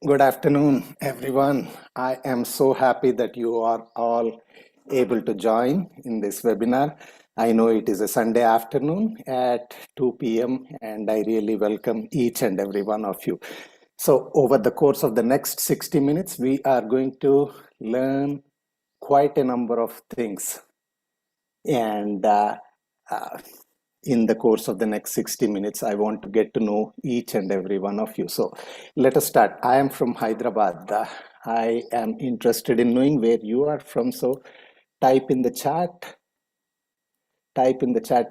Good afternoon, everyone. I am so happy that you are all able to join in this webinar. I know it is a Sunday afternoon at 2 p.m., and I really welcome each and every one of you. So, over the course of the next 60 minutes, we are going to learn quite a number of things. And in the course of the next 60 minutes, I want to get to know each and every one of you. So let us start. I am from Hyderabad. I am interested in knowing where you are from. So type in the chat,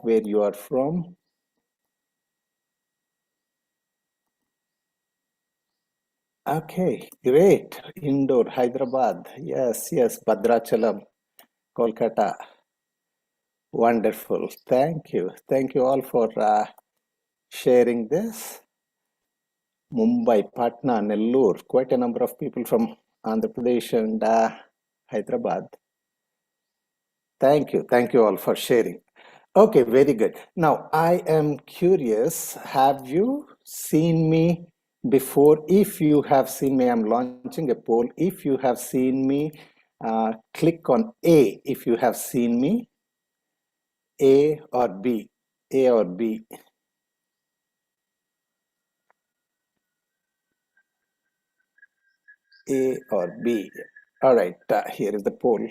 where you are from. Okay, great. Indore, Hyderabad. Yes, Bhadrachalam, Kolkata. Wonderful. Thank you. Thank you all for sharing this. Mumbai, Patna, Nellore, quite a number of people from Andhra Pradesh and Hyderabad. Thank you. Thank you all for sharing. Okay, very good. Now, I am curious, have you seen me before? If you have seen me, I'm launching a poll. If you have seen me, click on A if you have seen me, A or B, A or B. A or B. All right, here is the poll.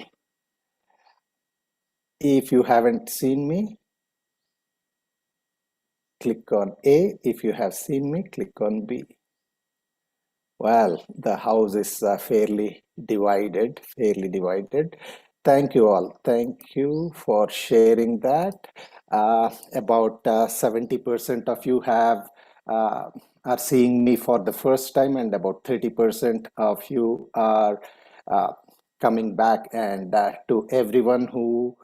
If you haven't seen me, click on A. If you have seen me, click on B. Well, the house is fairly divided, Thank you all. Thank you for sharing that. About 70% of you have are seeing me for the first time, and about 30% of you are uh, coming back. And to everyone who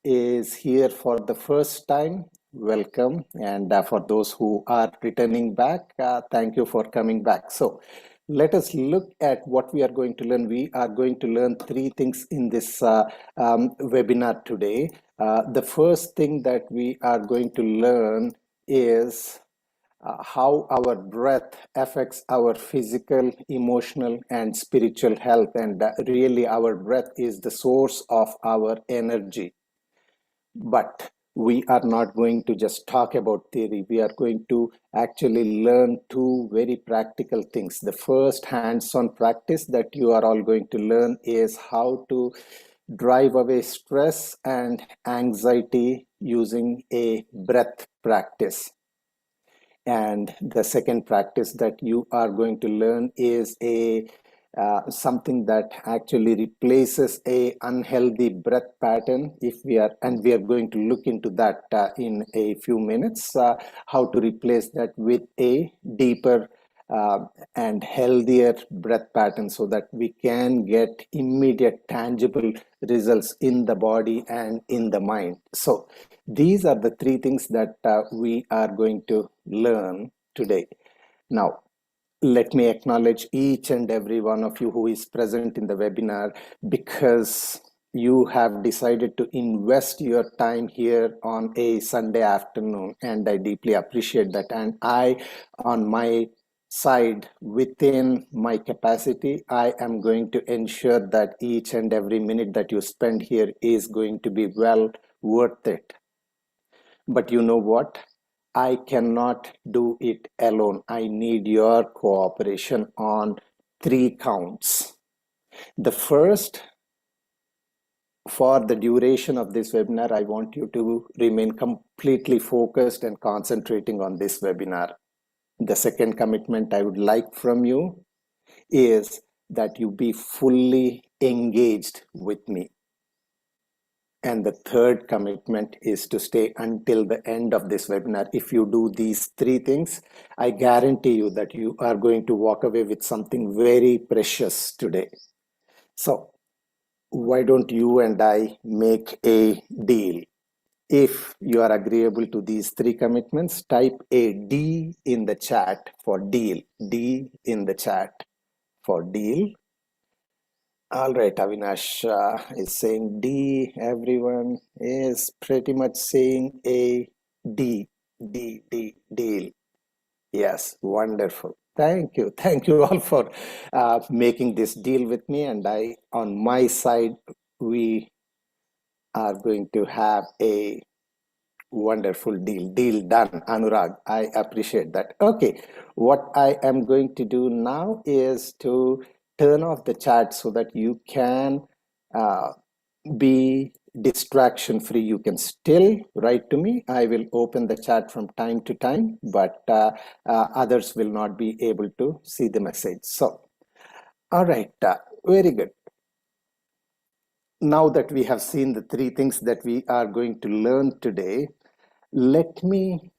is here for the first time, welcome. And for those who are returning back, thank you for coming back. So let us look at what we are going to learn. We are going to learn three things in this webinar today. The first thing that we are going to learn is how our breath affects our physical, emotional, and spiritual health. And really, our breath is the source of our energy. But we are not going to just talk about theory. We are going to actually learn two very practical things. The first hands-on practice that you are all going to learn is how to drive away stress and anxiety using a breath practice. And the second practice that you are going to learn is a something that actually replaces a unhealthy breath pattern. If we are, and we are going to look into that in a few minutes, how to replace that with a deeper uh, and healthier breath pattern, so that we can get immediate tangible results in the body and in the mind. So these are the three things that we are going to learn today. Now, let me acknowledge each and every one of you who is present in the webinar, because you have decided to invest your time here on a Sunday afternoon, and I deeply appreciate that. And I, on my side, within my capacity, I am going to ensure that each and every minute that you spend here is going to be well worth it. But you know what? I cannot do it alone. I need your cooperation on three counts. The first, for the duration of this webinar, I want you to remain completely focused and concentrating on this webinar. The second commitment I would like from you is that you be fully engaged with me. And the third commitment is to stay until the end of this webinar. If you do these three things, I guarantee you that you are going to walk away with something very precious today. So why don't you and I make a deal? If you are agreeable to these three commitments, type a D in the chat for deal. D in the chat for deal. All right, Avinash is saying D. Everyone is pretty much saying a D. Deal. Yes, wonderful. Thank you. Thank you all for making this deal with me. And I, on my side, we are going to have a wonderful deal. Deal done, Anurag. I appreciate that. Okay, what I am going to do now is to turn off the chat so that you can be distraction free, you can still write to me. I will open the chat from time to time, but others will not be able to see the message. So, all right, very good. Now that we have seen the three things that we are going to learn today, let me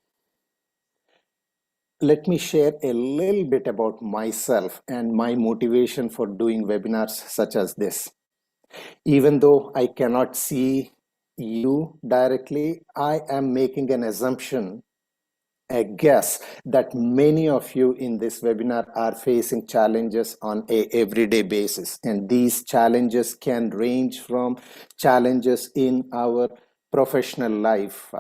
share a little bit about myself and my motivation for doing webinars such as this. Even though I cannot see you directly, I am making an assumption, a guess, that many of you in this webinar are facing challenges on a everyday basis. And these challenges can range from challenges in our professional life.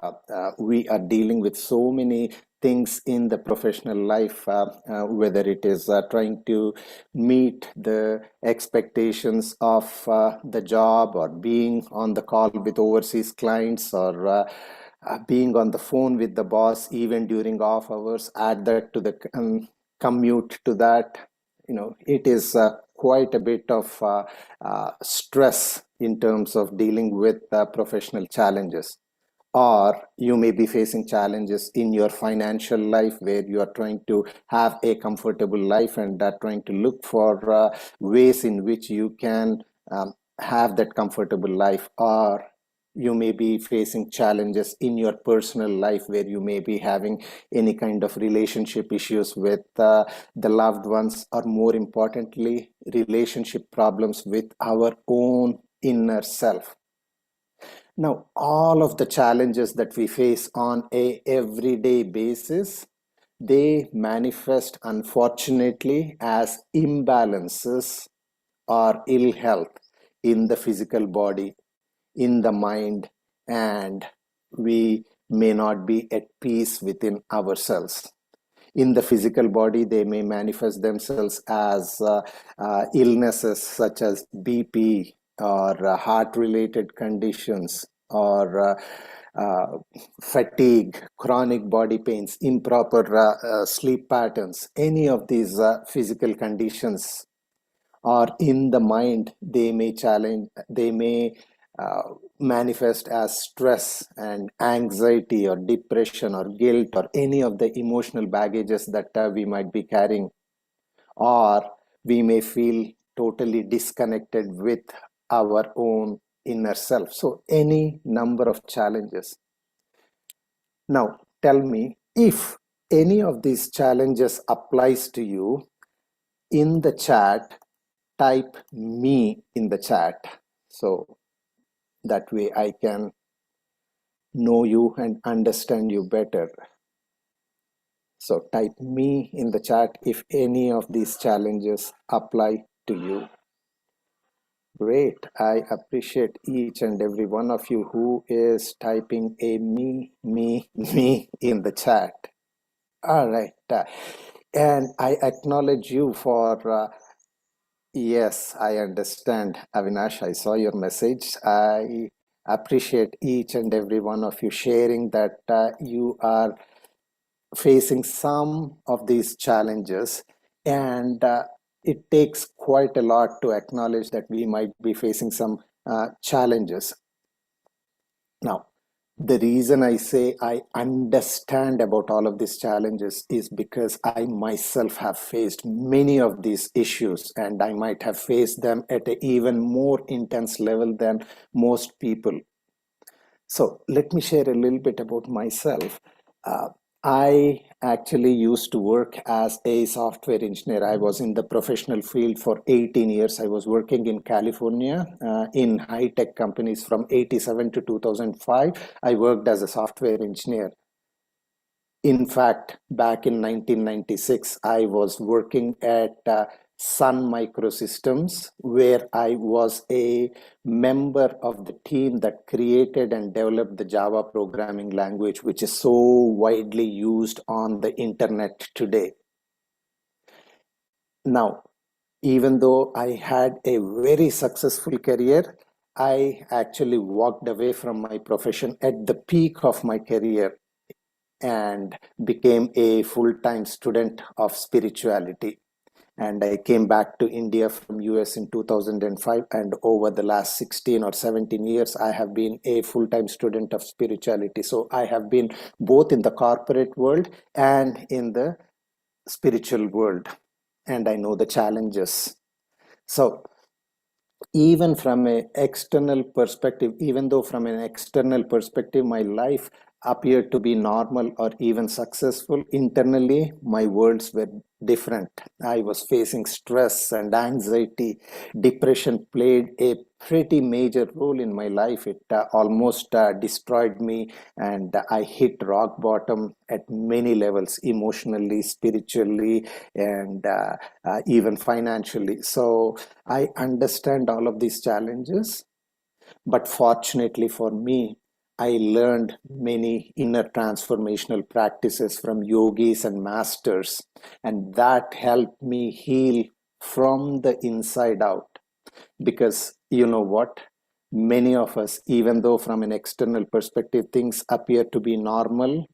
We are dealing with so many things in the professional life, whether it is trying to meet the expectations of the job, or being on the call with overseas clients, or being on the phone with the boss even during off hours. Add that to the commute to that, it is quite a bit of stress in terms of dealing with professional challenges. Or you may be facing challenges in your financial life, where you are trying to have a comfortable life and trying to look for ways in which you can have that comfortable life. Or you may be facing challenges in your personal life, where you may be having any kind of relationship issues with the loved ones, or more importantly, relationship problems with our own inner self. Now, all of the challenges that we face on a everyday basis, they manifest, unfortunately, as imbalances or ill health in the physical body, in the mind, and we may not be at peace within ourselves. In the physical body, they may manifest themselves as illnesses such as BP, or heart-related conditions, or fatigue, chronic body pains, improper sleep patterns, any of these physical conditions. Or in the mind, they may manifest as stress and anxiety, or depression, or guilt, or any of the emotional baggages that we might be carrying. Or we may feel totally disconnected with our own inner self. So any number of challenges. Now, tell me, if any of these challenges applies to you, in the chat, type me in the chat. So that way I can know you and understand you better. So type me in the chat if any of these challenges apply to you. Great. I appreciate each and every one of you who is typing a me in the chat. All right. And I acknowledge you for, yes, I understand. Avinash, I saw your message. I appreciate each and every one of you sharing that you are facing some of these challenges, and it takes quite a lot to acknowledge that we might be facing some challenges. Now, the reason I say I understand about all of these challenges is because I myself have faced many of these issues, and I might have faced them at an even more intense level than most people. So let me share a little bit about myself. I actually used to work as a software engineer. I was in the professional field for 18 years. I was working in California in high-tech companies from 87 to 2005. I worked as a software engineer. In fact, back in 1996, I was working at Sun Microsystems, where I was a member of the team that created and developed the Java programming language, which is so widely used on the internet today. Now, even though I had a very successful career, I actually walked away from my profession at the peak of my career and became a full-time student of spirituality. and I came back to India from US in 2005, and over the last 16 or 17 years I have been a full-time student of spirituality. So I have been both in the corporate world and in the spiritual world, and I know the challenges. So even from an external perspective, even though from an external perspective my life appeared to be normal or even successful, internally my worlds were different. I was facing stress and anxiety. Depression played a pretty major role in my life. It almost destroyed me, and I hit rock bottom at many levels, emotionally, spiritually, and even financially. So I understand all of these challenges, but fortunately for me, I learned many inner transformational practices from yogis and masters, and that helped me heal from the inside out. Because you know what? Many of us, even though from an external perspective things appear to be normal,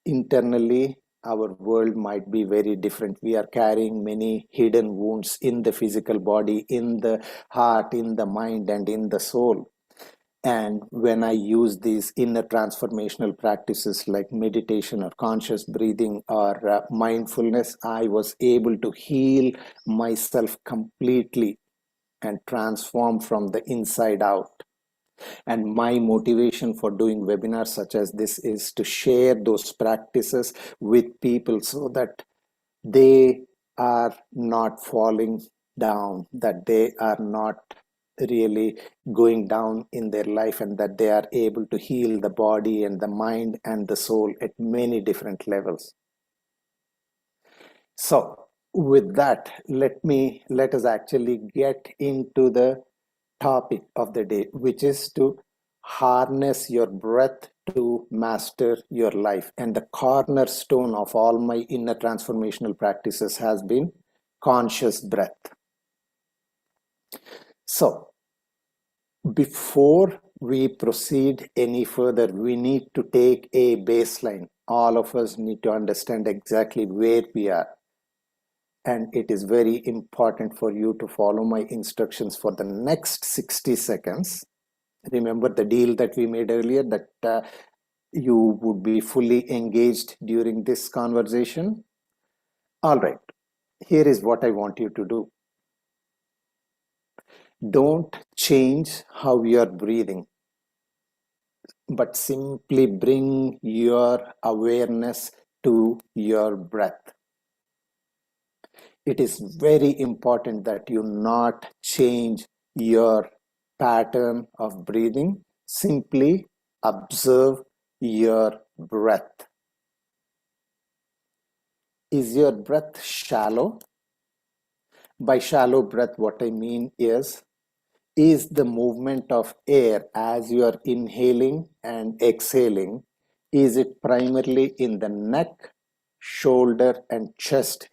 internally our world might be very different. We are carrying many hidden wounds in the physical body, in the heart, in the mind, and in the soul. And when I use these inner transformational practices like meditation or conscious breathing or mindfulness, I was able to heal myself completely and transform from the inside out. And my motivation for doing webinars such as this is to share those practices with people so that they are not falling down, that they are not really going down in their life, and that they are able to heal the body and the mind and the soul at many different levels. So with that, let us actually get into the topic of the day, which is to harness your breath to master your life. And the cornerstone of all my inner transformational practices has been conscious breath. So before we proceed any further, we need to take a baseline. All of us need to understand exactly where we are. And it is very important for you to follow my instructions for the next 60 seconds. Remember the deal that we made earlier, that you would be fully engaged during this conversation. All right, here is what I want you to do. Don't change how you are breathing, but simply bring your awareness to your breath. It is very important that you not change your pattern of breathing. Simply observe your breath. Is your breath shallow? By shallow breath, what I mean is the movement of air as you are inhaling and exhaling, is it primarily in the neck, shoulder, and chest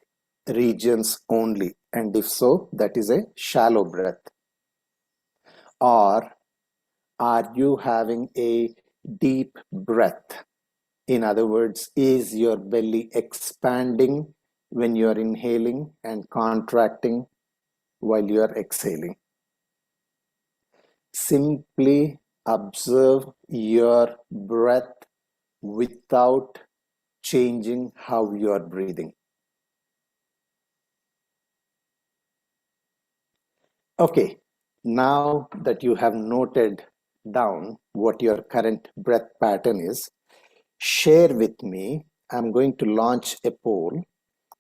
regions only? And if so, that is a shallow breath. Or are you having a deep breath? In other words, is your belly expanding when you are inhaling and contracting while you are exhaling? Simply observe your breath without changing how you are breathing. Okay, now that you have noted down what your current breath pattern is, share with me. I'm going to launch a poll.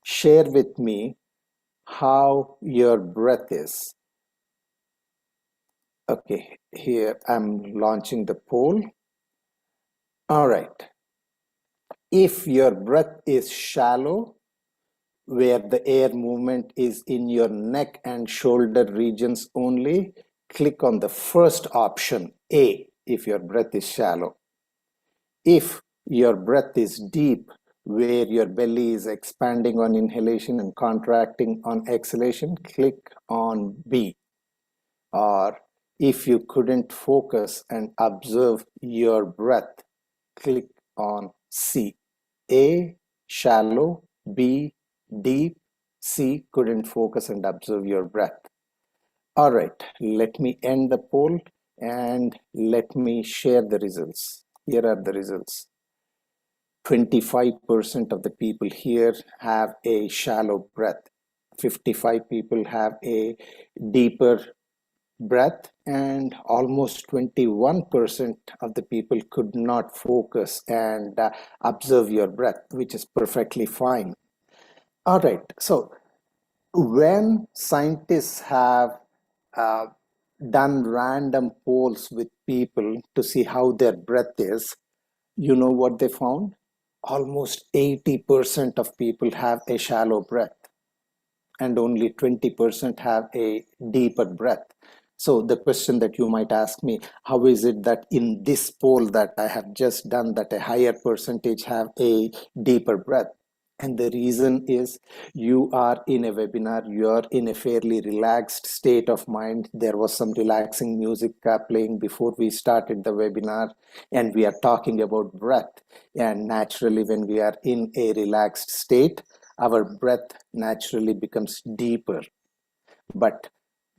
Share with me how your breath is. Okay, here I'm launching the poll. All right. If your breath is shallow, where the air movement is in your neck and shoulder regions only, click on the first option, A, if your breath is shallow. If your breath is deep, where your belly is expanding on inhalation and contracting on exhalation, click on B. Or if you couldn't focus and observe your breath, click on C. A, shallow, B, deep, C, couldn't focus and observe your breath. All right, let me end the poll and let me share the results. Here are the results. 25% of the people here have a shallow breath. 55 people have a deeper breath, and almost 21% of the people could not focus and observe your breath, which is perfectly fine. All right, so when scientists have uh, done random polls with people to see how their breath is, you know what they found? Almost 80% of people have a shallow breath, and only 20% have a deeper breath. So the question that you might ask me, how is it that in this poll that I have just done that a higher percentage have a deeper breath? And the reason is you are in a webinar, you are in a fairly relaxed state of mind. There was some relaxing music playing before we started the webinar, and we are talking about breath. And naturally, when we are in a relaxed state, our breath naturally becomes deeper. But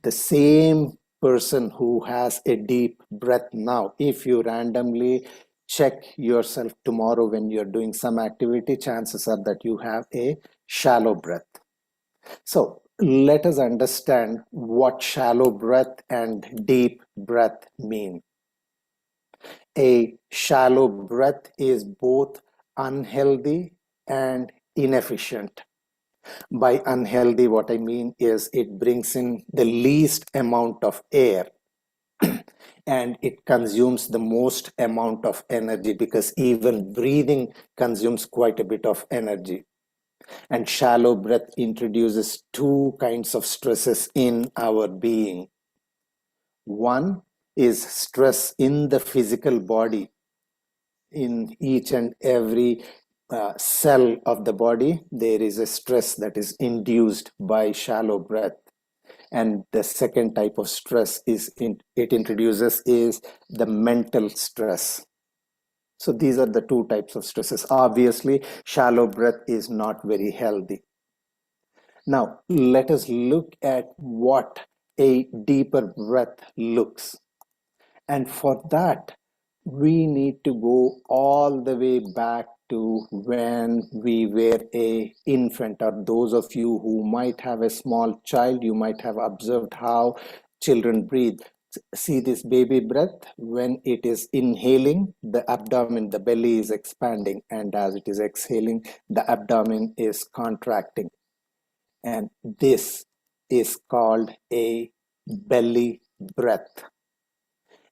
the same person who has a deep breath now, if you randomly check yourself tomorrow when you're doing some activity, chances are that you have a shallow breath. So let us understand what shallow breath and deep breath mean. A shallow breath is both unhealthy and inefficient. By unhealthy, what I mean is it brings in the least amount of air and it consumes the most amount of energy, because even breathing consumes quite a bit of energy. And shallow breath introduces two kinds of stresses in our being. One is stress in the physical body. In each and every cell of the body, there is a stress that is induced by shallow breath. And the second type of stress it introduces is the mental stress. So these are the two types of stresses. Obviously, shallow breath is not very healthy. Now, let us look at what a deeper breath looks. And for that, we need to go all the way back to when we were a infant, or those of you who might have a small child, you might have observed how children breathe. See this baby breath, when it is inhaling, the abdomen, the belly is expanding, and as it is exhaling, the abdomen is contracting. And this is called a belly breath.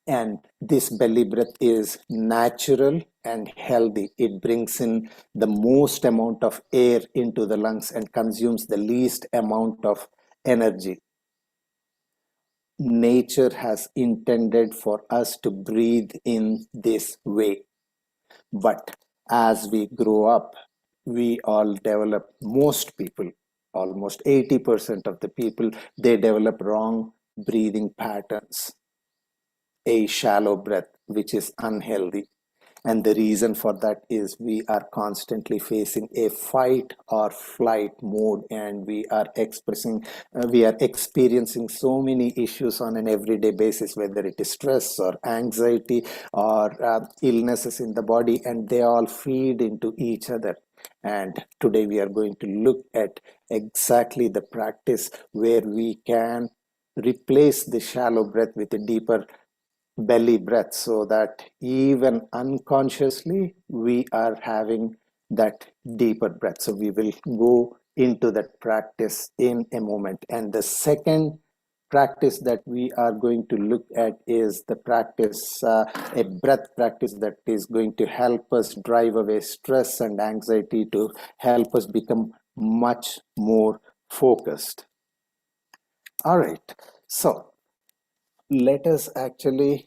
And this belly breath is natural and healthy. It brings in the most amount of air into the lungs and consumes the least amount of energy. Nature has intended for us to breathe in this way. But as we grow up, we all develop, most people, almost 80% of the people, they develop wrong breathing patterns. A shallow breath, which is unhealthy. And the reason for that is we are constantly facing a fight or flight mode, and we are experiencing so many issues on an everyday basis, whether it is stress or anxiety or illnesses in the body, and they all feed into each other. And today we are going to look at exactly the practice where we can replace the shallow breath with a deeper belly breath, so that even unconsciously we are having that deeper breath. So we will go into that practice in a moment. And the second practice that we are going to look at is the practice, a breath practice that is going to help us drive away stress and anxiety, to help us become much more focused. All right, so let us actually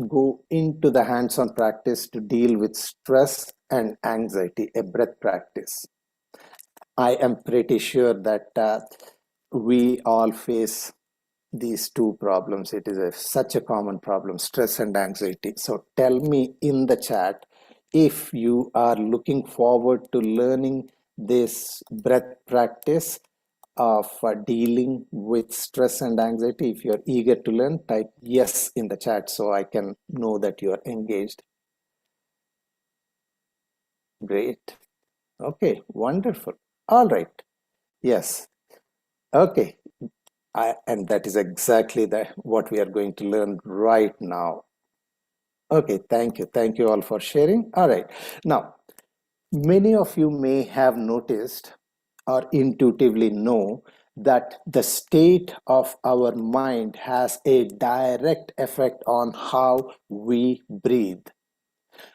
go into the hands-on practice to deal with stress and anxiety, a breath practice. I am pretty sure that we all face these two problems. It is such a common problem, stress and anxiety. So tell me in the chat if you are looking forward to learning this breath practice, of dealing with stress and anxiety? If you're eager to learn, type yes in the chat so I can know that you're engaged. Great. Okay, wonderful. All right. Yes. Okay. And that is exactly what we are going to learn right now. Okay, thank you. Thank you all for sharing. All right. Now, many of you may have noticed or intuitively know that the state of our mind has a direct effect on how we breathe.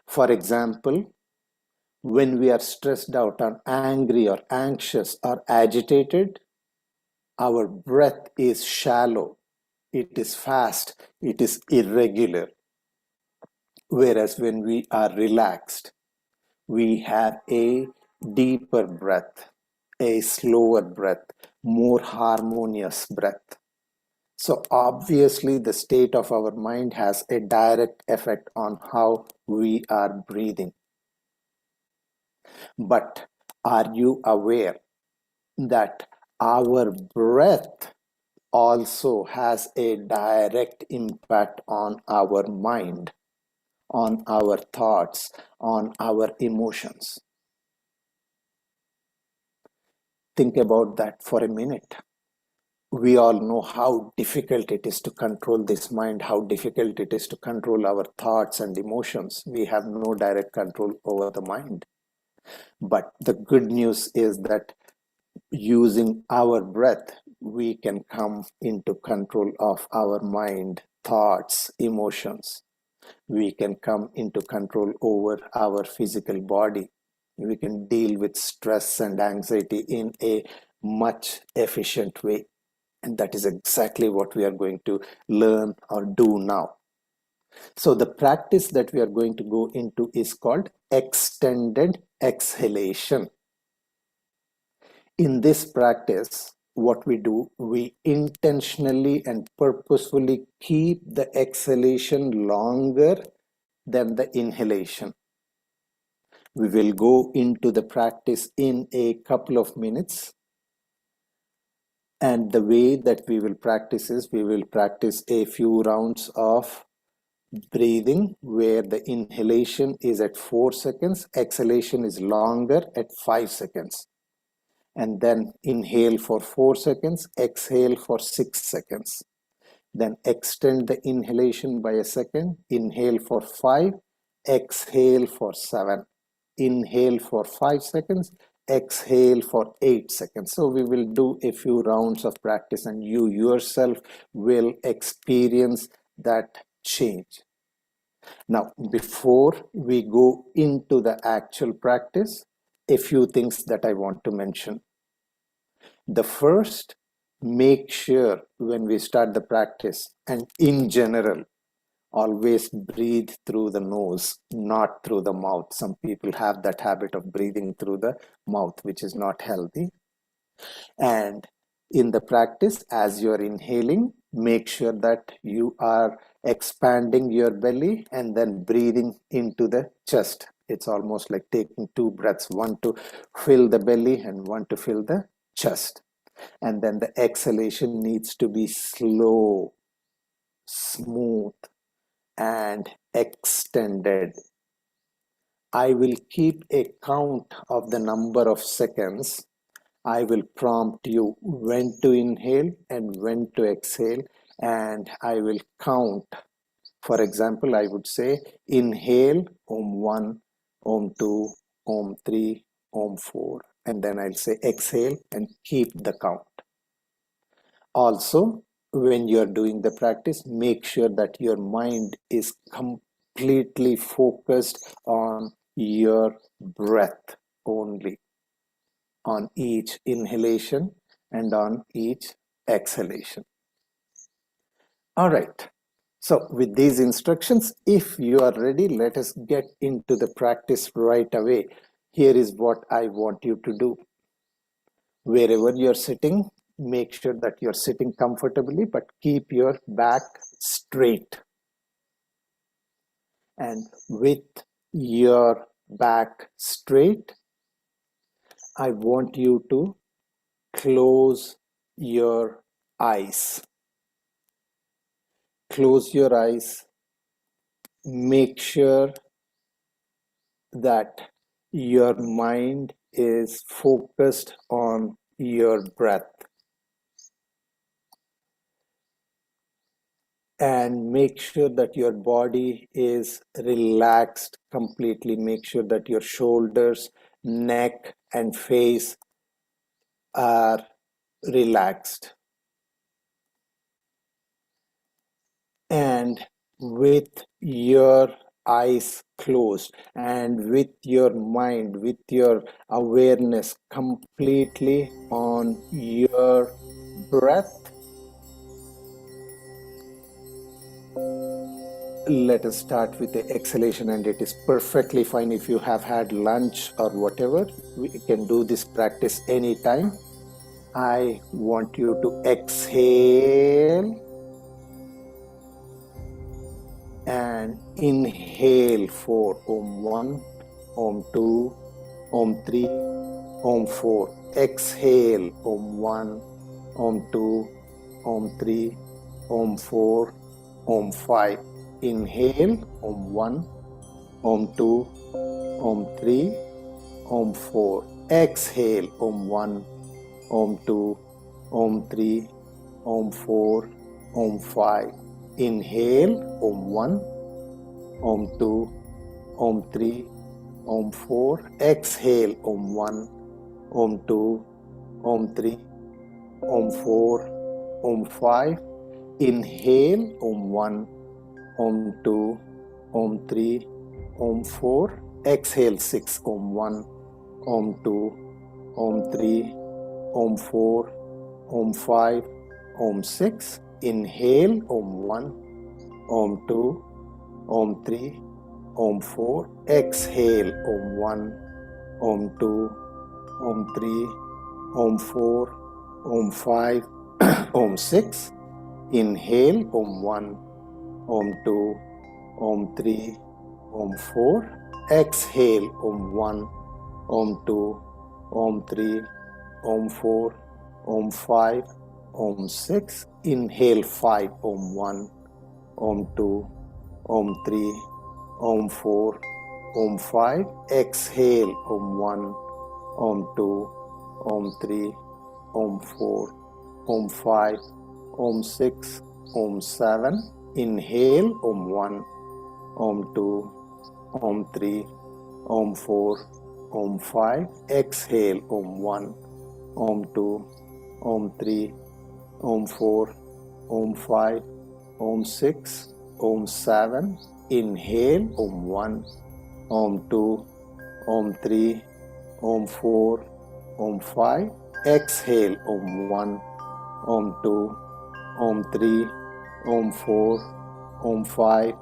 For example, when we are stressed out or angry or anxious or agitated, our breath is shallow, it is fast, it is irregular. Whereas when we are relaxed, we have a deeper breath, a slower breath, more harmonious breath. So obviously the state of our mind has a direct effect on how we are breathing. But are you aware that our breath also has a direct impact on our mind, on our thoughts, on our emotions? Think about that for a minute. We all know how difficult it is to control this mind, how difficult it is to control our thoughts and emotions. We have no direct control over the mind. But the good news is that using our breath, we can come into control of our mind, thoughts, emotions. We can come into control over our physical body. We can deal with stress and anxiety in a much efficient way. And that is exactly what we are going to learn or do now. So the practice that we are going to go into is called extended exhalation. In this practice, what we do, we intentionally and purposefully keep the exhalation longer than the inhalation. We will go into the practice in a couple of minutes. And the way that we will practice is we will practice a few rounds of breathing where the inhalation is at 4 seconds, exhalation is longer at 5 seconds. And then inhale for 4 seconds, exhale for 6 seconds. Then extend the inhalation by a second, inhale for 5, exhale for 7. Inhale for 5 seconds, exhale for 8 seconds. So we will do a few rounds of practice and you yourself will experience that change. Now, before we go into the actual practice, a few things that I want to mention. The first, make sure when we start the practice, and in general, always breathe through the nose, not through the mouth. Some people have that habit of breathing through the mouth, which is not healthy. And in the practice, as you're inhaling, make sure that you are expanding your belly and then breathing into the chest. It's almost like taking 2 breaths, one to fill the belly and one to fill the chest. And then the exhalation needs to be slow, smooth, and extended. I will keep a count of the number of seconds. I will prompt you when to inhale and when to exhale, and I will count. For example, I would say inhale Om 1, Om 2, Om 3, Om 4, and then I'll say exhale and keep the count. Also, when you're doing the practice, make sure that your mind is completely focused on your breath only, on each inhalation and on each exhalation. All right. So with these instructions, if you are ready, let us get into the practice right away. Here is what I want you to do. Wherever you're sitting, make sure that you're sitting comfortably, but keep your back straight. And with your back straight, I want you to close your eyes. Close your eyes. Make sure that your mind is focused on your breath, and make sure that your body is relaxed completely. Make sure that your shoulders, neck, and face are relaxed. And with your eyes closed and with your mind, with your awareness completely on your breath, let us start with the exhalation. And it is perfectly fine if you have had lunch or whatever. We can do this practice anytime. I want you to exhale and inhale for Om 1, Om 2, Om 3, Om 4. Exhale Om 1, Om 2, Om 3, Om 4, Om 5. Inhale Om 1, Om 2, Om 3, Om 4. Exhale Om 1, Om 2, Om 3, Om 4, Om 5. Inhale Om 1, Om 2, Om 3, Om 4. Exhale Om 1, Om 2, Om 3, Om 4, Om 5. Inhale Om 1, Om 2, Om 3, Om 4. Exhale 6 Om 1, Om 2, Om 3, Om 4, Om 5, Om 6. Inhale Om 1, Om 2, Om 3, Om 4. Exhale Om 1, Om 2, Om 3, Om 4, Om 5, Om 6. Inhale Om 1, Om 2, Om 3, Om 4. Exhale Om 1, Om 2, Om 3, Om 4, Om 5, Om 6. Inhale 5 Om 1, Om 2, Om 3, Om 4, Om 5. Exhale Om 1, Om 2, Om 3, Om 4, Om 5, Om 6, Om 7. Inhale Om 1, Om 2, Om 3, Om 4, Om 5. Exhale Om 1, Om 2, Om 3, Om 4, Om 5, Om 6, Om 7. Inhale Om 1, Om 2, Om 3, Om 4, Om 5. Exhale Om 1, Om 2, Om 3, Om 4, Om 5,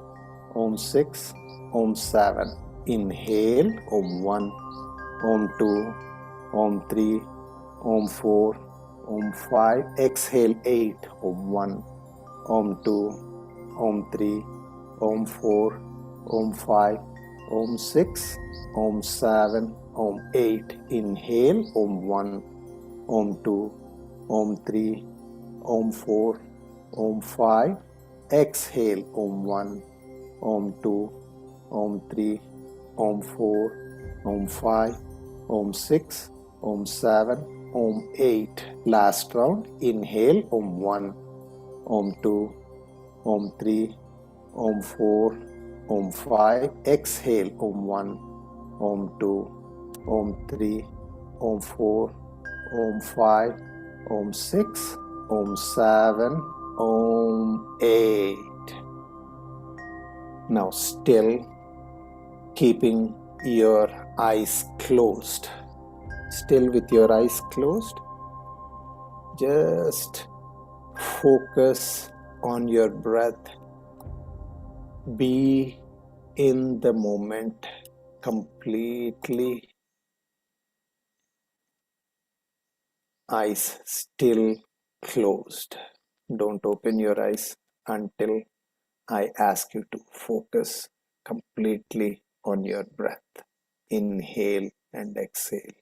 Om 6, Om 7. Inhale Om 1, Om 2, Om 3, Om 4, Om 5. Exhale 8 Om 1, Om 2, Om 3, Om 4, Om 5, Om 6, Om 7, Om 8. Inhale Om 1, Om 2, Om 3, Om 4, Om 5. Exhale Om 1, Om 2, Om 3, Om 4, Om 5, Om 6, Om 7, Om 8. Last round. Inhale Om 1, Om 2, Om 3, Om 4, Om 5. Exhale Om 1, Om 2, Om 3, Om 4, Om 5, Om 6, Om 7, Om 8. Now still keeping your eyes closed. Still with your eyes closed, just focus on your breath. Be in the moment completely. Eyes still closed. Don't open your eyes until I ask you to focus completely on your breath. Inhale and exhale.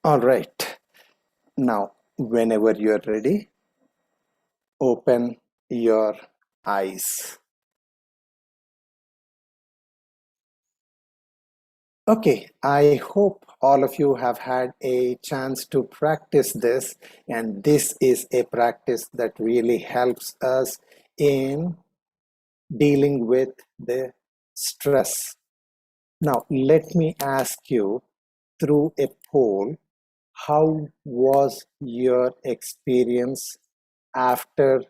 All right. Now, whenever you're ready, open your eyes. Okay, I hope all of you have had a chance to practice this, and this is a practice that really helps us in dealing with the stress. Now, let me ask you through a poll, how was your experience after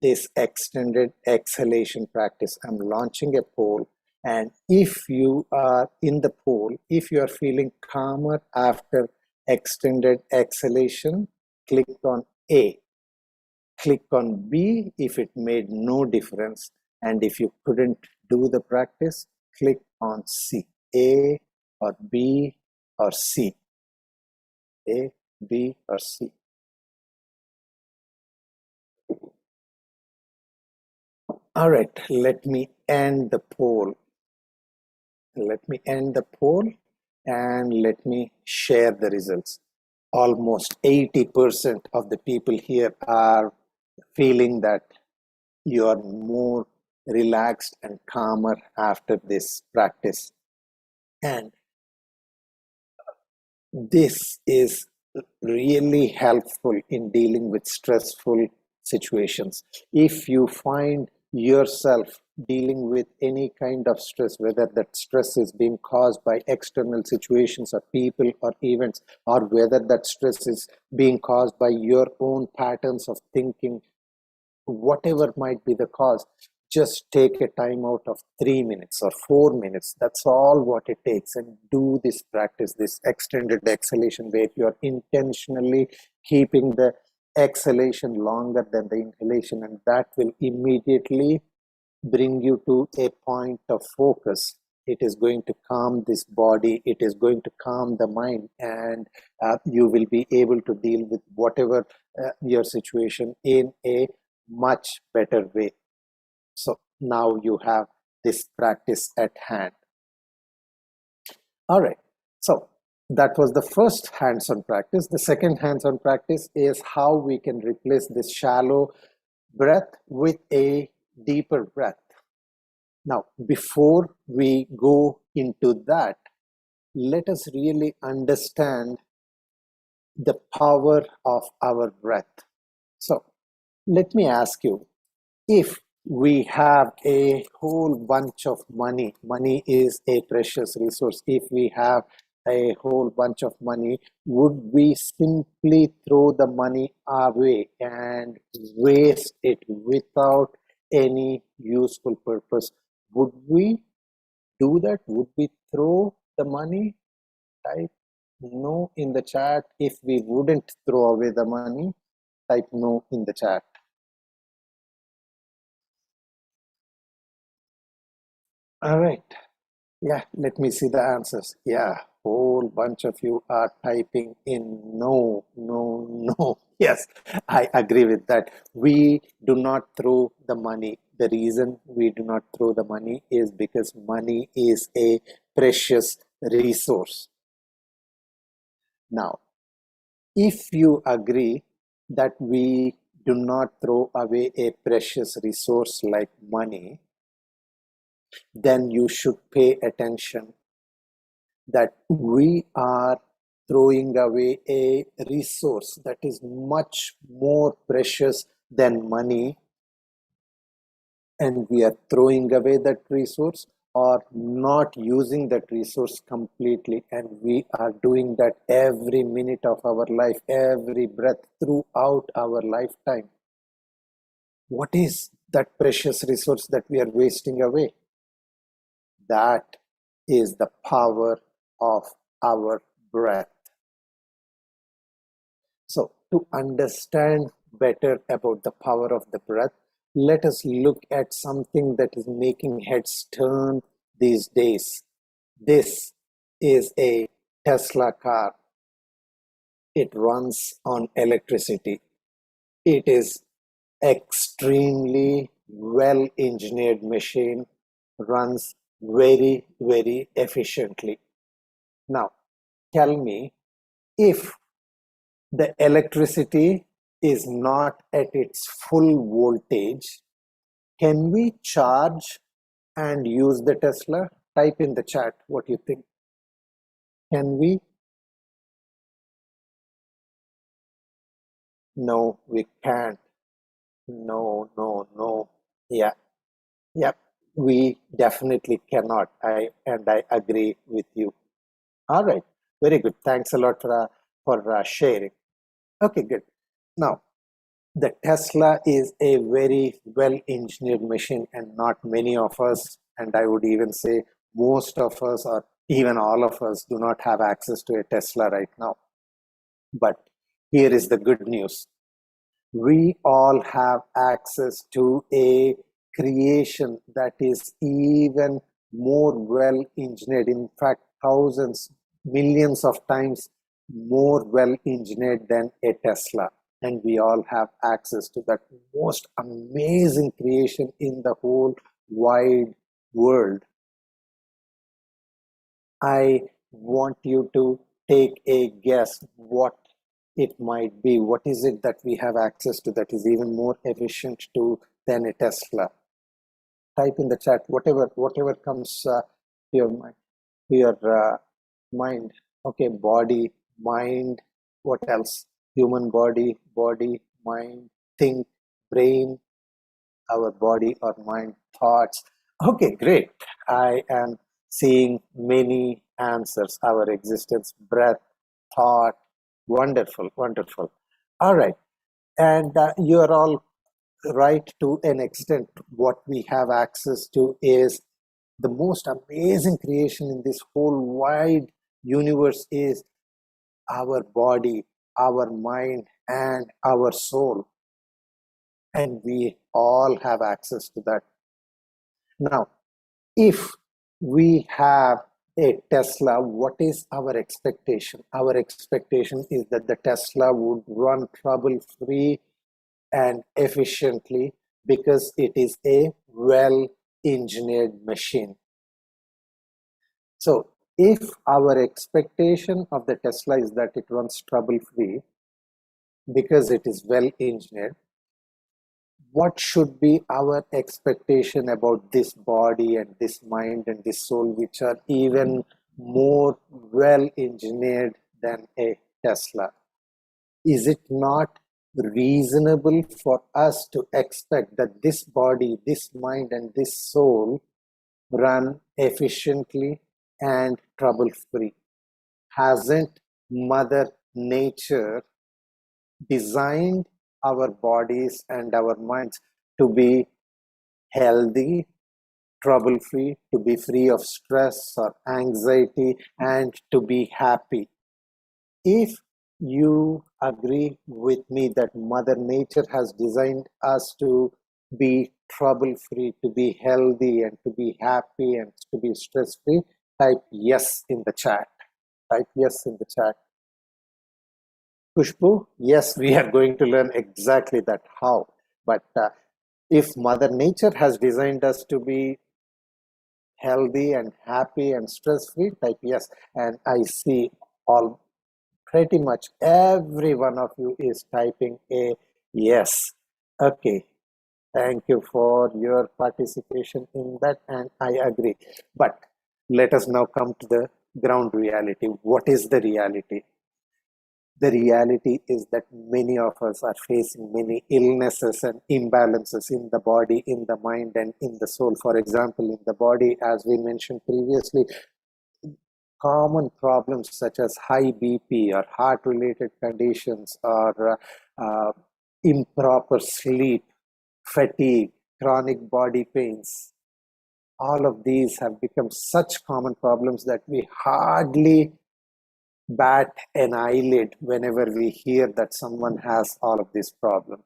this extended exhalation practice? I'm launching a poll, and if you are in the poll, if you are feeling calmer after extended exhalation, click on A. Click on B if it made no difference, and if you couldn't do the practice, click on C. A or B or C. A, B or C. All right, let me end the poll. Let me end the poll and let me share the results. Almost 80% of the people here are feeling that you are more relaxed and calmer after this practice. And this is really helpful in dealing with stressful situations. If you find yourself dealing with any kind of stress, whether that stress is being caused by external situations or people or events, or whether that stress is being caused by your own patterns of thinking, whatever might be the cause, just take a time out of 3 minutes or 4 minutes. That's all what it takes. And do this practice, this extended exhalation, where you're intentionally keeping the exhalation longer than the inhalation. And that will immediately bring you to a point of focus. It is going to calm this body, it is going to calm the mind, and you will be able to deal with whatever your situation in a much better way. So now you have this practice at hand. All right, so that was the first hands-on practice. The second hands-on practice is how we can replace this shallow breath with a deeper breath. Now, before we go into that, let us really understand the power of our breath. So, let me ask you, if we have a whole bunch of money, money is a precious resource. If we have a whole bunch of money, would we simply throw the money away and waste it without any useful purpose? Would we do that? Would we throw the money? Type no in the chat. If we wouldn't throw away the money, type no in the chat. All right. Yeah, let me see the answers. Yeah, whole bunch of you are typing in no, no, no. Yes, I agree with that. We do not throw the money. The reason we do not throw the money is because money is a precious resource. Now, if you agree that we do not throw away a precious resource like money, then you should pay attention that we are throwing away a resource that is much more precious than money, and we are throwing away that resource or not using that resource completely, and we are doing that every minute of our life, every breath throughout our lifetime. What is that precious resource that we are wasting away? That is the power of our breath. So, to understand better about the power of the breath, let us look at something that is making heads turn these days. This is a Tesla car. It runs on electricity. It is extremely well engineered machine, runs very, very efficiently. Now, tell me, if the electricity is not at its full voltage, can we charge and use the Tesla? Type in the chat what you think. Can we? No, we can't. No, no, no. Yeah, yep. We definitely cannot. I agree with you. All right, very good. Thanks a lot for sharing. Okay, good. Now, the Tesla is a very well engineered machine, and not many of us, and I would even say most of us, or even all of us, do not have access to a Tesla right now. But here is the good news: we all have access to a creation that is even more well engineered. In fact, thousands, millions of times more well engineered than a Tesla. And we all have access to that most amazing creation in the whole wide world. I want you to take a guess what it might be. What is it that we have access to that is even more efficient than a Tesla? Type in the chat whatever comes to your mind. Mind. Okay, body, mind. What else? Human body, mind, think, brain, our body or mind, thoughts. Okay, great. I am seeing many answers. Our existence, breath, thought. Wonderful, wonderful. All right. And you are all right to an extent. What we have access to is the most amazing creation in this whole wide universe is our body, our mind, and our soul. And we all have access to that. Now, if we have a Tesla, what is our expectation? Our expectation is that the Tesla would run trouble-free and efficiently because it is a well-engineered machine. So if our expectation of the Tesla is that it runs trouble-free because it is well-engineered, what should be our expectation about this body and this mind and this soul, which are even more well engineered than a Tesla? Is it not reasonable for us to expect that this body, this mind, and this soul run efficiently and trouble-free? Hasn't Mother Nature designed our bodies and our minds to be healthy, trouble-free, to be free of stress or anxiety, and to be happy? If you agree with me that Mother Nature has designed us to be trouble-free, to be healthy, and to be happy, and to be stress-free, type yes in the chat. Type yes in the chat. Kushbu, yes, we are going to learn exactly that how. But if Mother Nature has designed us to be healthy and happy and stress-free, type yes. And I see all pretty much every one of you is typing a yes. Okay, thank you for your participation in that, and I agree. But let us now come to the ground reality. What is the reality? The reality is that many of us are facing many illnesses and imbalances in the body, in the mind, and in the soul. For example, in the body, as we mentioned previously, common problems such as high BP or heart-related conditions or improper sleep, fatigue, chronic body pains. All of these have become such common problems that we hardly bat an eyelid whenever we hear that someone has all of these problems.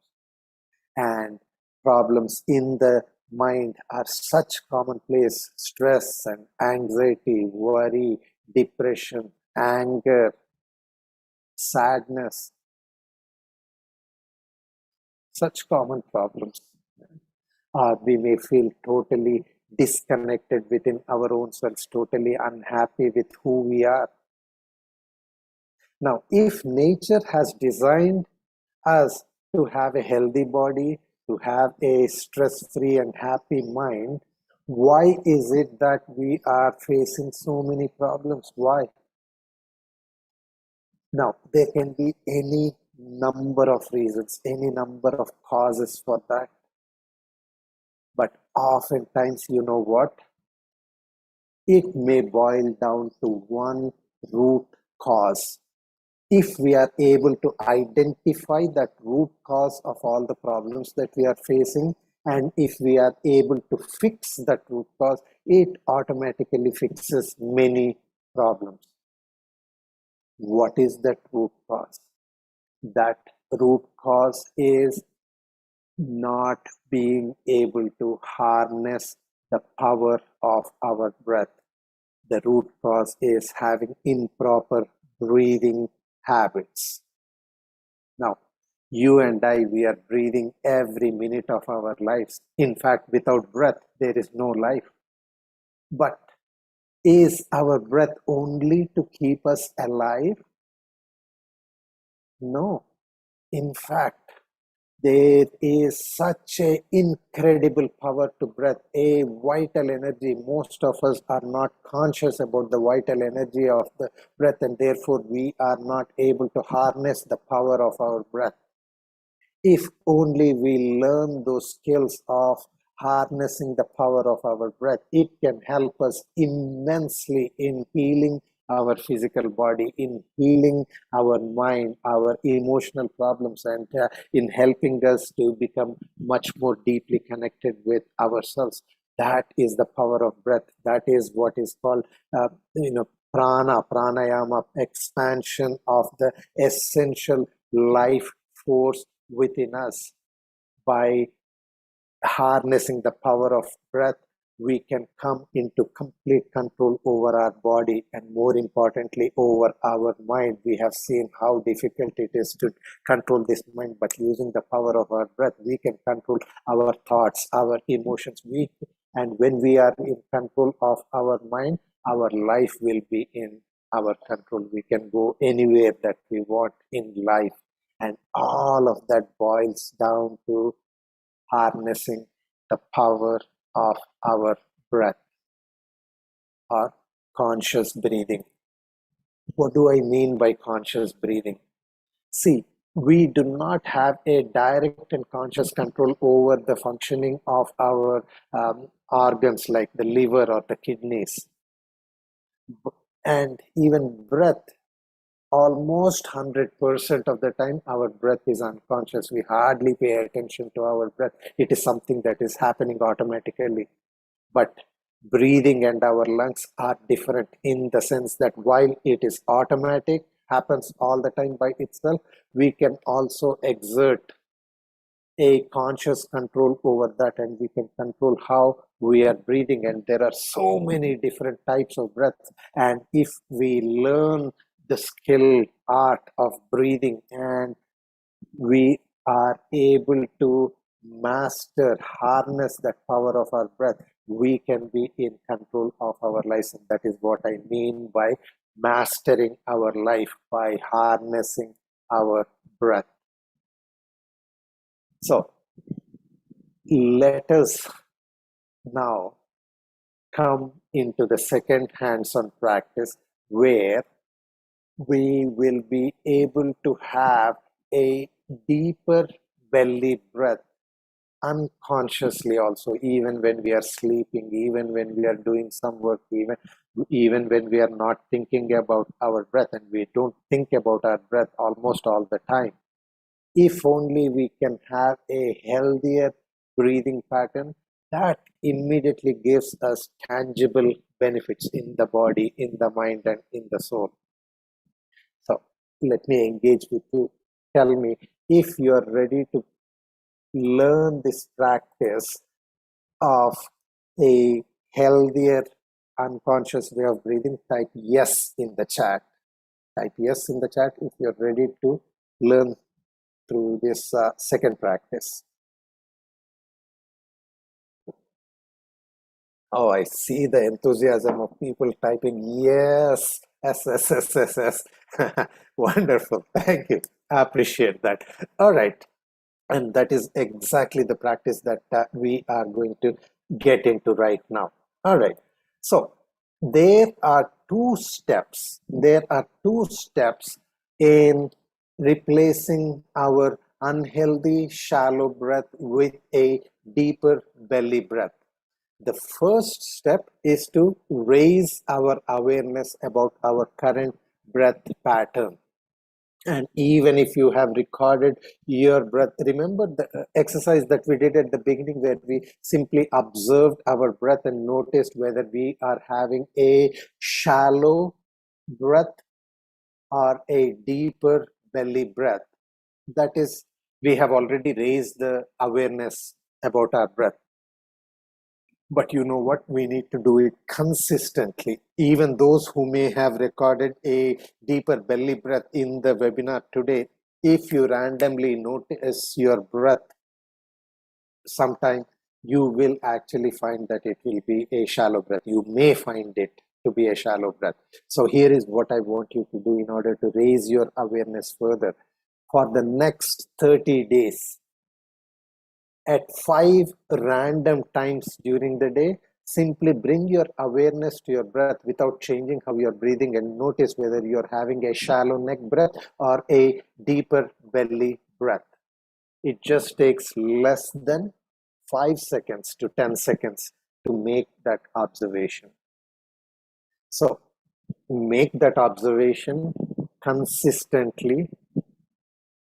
And problems in the mind are such commonplace: stress and anxiety, worry, depression, anger, sadness, such common problems. We may feel totally disconnected within our own selves, totally unhappy with who we are. Now, if nature has designed us to have a healthy body, to have a stress-free and happy mind, why is it that we are facing so many problems? Why? Now, there can be any number of reasons, any number of causes for that. But oftentimes, you know what? It may boil down to one root cause. If we are able to identify that root cause of all the problems that we are facing, and if we are able to fix that root cause, it automatically fixes many problems. What is that root cause? That root cause is not being able to harness the power of our breath. The root cause is having improper breathing habits. Now, you and I, we are breathing every minute of our lives. In fact, without breath, there is no life. But is our breath only to keep us alive? No. In fact, there is such an incredible power to breath, a vital energy. Most of us are not conscious about the vital energy of the breath, and therefore we are not able to harness the power of our breath. If only we learn those skills of harnessing the power of our breath, it can help us immensely in healing our physical body, in healing our mind, our emotional problems, and in helping us to become much more deeply connected with ourselves. That is the power of breath. That is what is called, pranayama, expansion of the essential life force within us. By harnessing the power of breath, we can come into complete control over our body and, more importantly, over our mind. We have seen how difficult it is to control this mind, but using the power of our breath, we can control our thoughts, our emotions. And when we are in control of our mind, our life will be in our control. We can go anywhere that we want in life. And all of that boils down to harnessing the power of our breath or conscious breathing. What do I mean by conscious breathing? See, we do not have a direct and conscious control over the functioning of our organs like the liver or the kidneys. And even breath, almost 100% of the time, our breath is unconscious. We hardly pay attention to our breath. It is something that is happening automatically. But breathing and our lungs are different in the sense that while it is automatic, happens all the time by itself, we can also exert a conscious control over that, and we can control how we are breathing. And there are so many different types of breath, and if we learn the skill art of breathing and we are able to harness that power of our breath, we can be in control of our lives. And that is what I mean by mastering our life, by harnessing our breath. So let us now come into the second hands-on practice, where we will be able to have a deeper belly breath unconsciously also, even when we are sleeping, even when we are doing some work, even when we are not thinking about our breath, and we don't think about our breath almost all the time. If only we can have a healthier breathing pattern, that immediately gives us tangible benefits in the body, in the mind, and in the soul. So let me engage with you. Tell me if you are ready to learn this practice of a healthier unconscious way of breathing. Type yes in the chat. Type yes in the chat if you're ready to learn through this second practice. Oh, I see the enthusiasm of people typing yes. Yes, yes, yes, yes, yes. Wonderful. Thank you. I appreciate that. All right. And that is exactly the practice that we are going to get into right now. All right. So there are two steps. There are two steps in replacing our unhealthy shallow breath with a deeper belly breath. The first step is to raise our awareness about our current breath pattern. And even if you have recorded your breath, remember the exercise that we did at the beginning where we simply observed our breath and noticed whether we are having a shallow breath or a deeper belly breath. That is, we have already raised the awareness about our breath. But you know what? We need to do it consistently. Even those who may have recorded a deeper belly breath in the webinar today, if you randomly notice your breath, sometime you will actually find that it will be a shallow breath. You may find it to be a shallow breath. So here is what I want you to do in order to raise your awareness further. For the next 30 days, at 5 random times during the day, simply bring your awareness to your breath without changing how you're breathing and notice whether you're having a shallow neck breath or a deeper belly breath. It just takes less than 5 seconds to 10 seconds to make that observation. So make that observation consistently,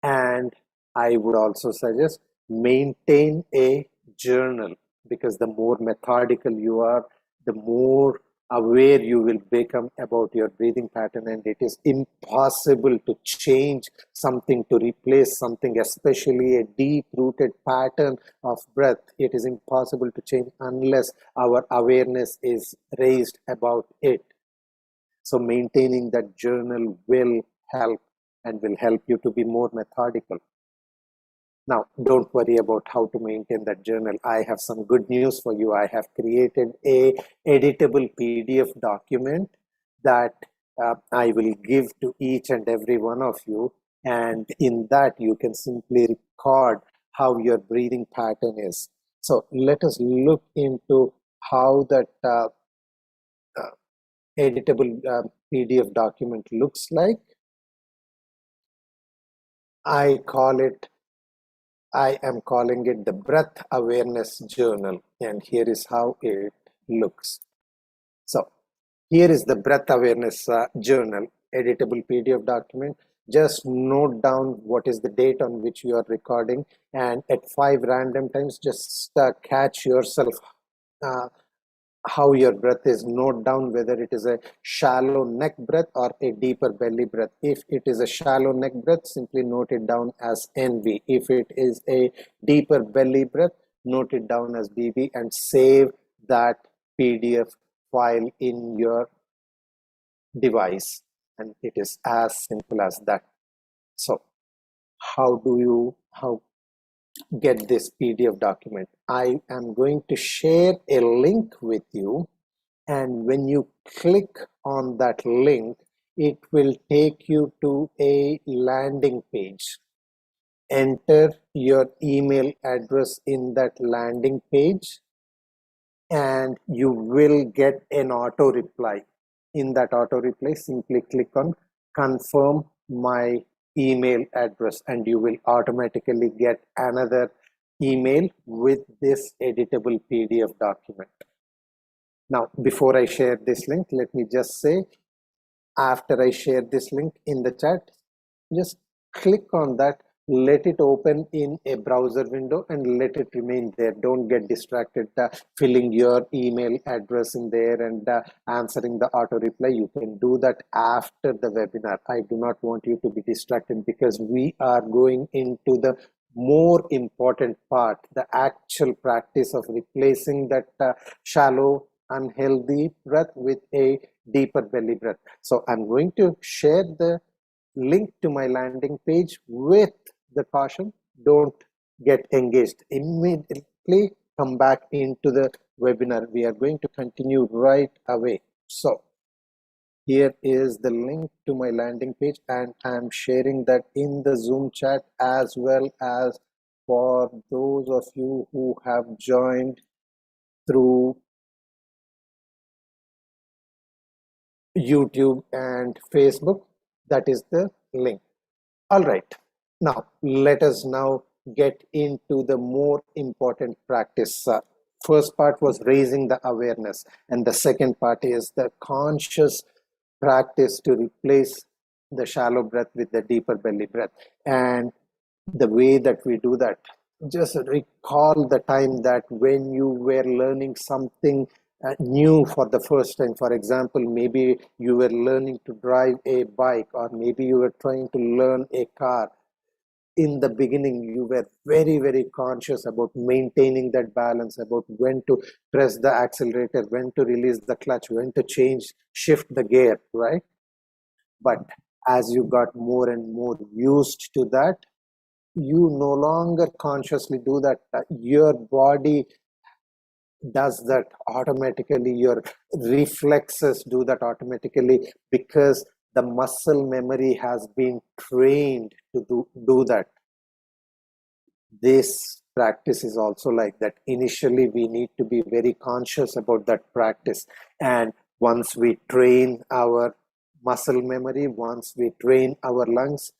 and I would also suggest maintain a journal, because the more methodical you are, the more aware you will become about your breathing pattern, and it is impossible to change something, to replace something, especially a deep rooted pattern of breath. It is impossible to change unless our awareness is raised about it. So maintaining that journal will help, and will help you to be more methodical. Now, don't worry about how to maintain that journal. I have some good news for you. I have created a editable PDF document that I will give to each and every one of you. And in that, you can simply record how your breathing pattern is. So let us look into how that editable PDF document looks like. I am calling it the Breath Awareness Journal, and here is how it looks. So here is the Breath Awareness Journal, editable PDF document. Just note down what is the date on which you are recording, and at 5 random times, just catch yourself how your breath is. Note down whether it is a shallow neck breath or a deeper belly breath. If it is a shallow neck breath, simply note it down as NB. If it is a deeper belly breath, note it down as BB and save that PDF file in your device. And it is as simple as that. So how get this PDF document? I am going to share a link with you, and when you click on that link, it will take you to a landing page. Enter your email address in that landing page, and you will get an auto reply. In that auto reply, simply click on confirm my email address, and you will automatically get another email with this editable PDF document. Now, before I share this link, let me just say, after I share this link in the chat, just click on that, let it open in a browser window and let it remain there. Don't get distracted filling your email address in there and answering the auto reply. You can do that after the webinar. I do not want you to be distracted, because we are going into the more important part, the actual practice of replacing that shallow unhealthy breath with a deeper belly breath. So I'm going to share the link to my landing page with the caution, don't get engaged. Immediately come back into the webinar. We are going to continue right away. So here is the link to my landing page, and I'm sharing that in the Zoom chat, as well as for those of you who have joined through YouTube and Facebook. That is the link. All right. Now, let us now get into the more important practice. First part was raising the awareness, and the second part is the conscious practice to replace the shallow breath with the deeper belly breath. And the way that we do that, just recall the time that when you were learning something new for the first time. For example, maybe you were learning to drive a bike, or maybe you were trying to learn a car. In the beginning, you were very conscious about maintaining that balance, about when to press the accelerator, when to release the clutch, when to shift the gear, right? But as you got more and more used to that, you no longer consciously do that. Your body does that automatically, your reflexes do that automatically, because the muscle memory has been trained to do that. This practice is also like that. Initially, we need to be very conscious about that practice, and once we train our muscle memory, once we train our lungs,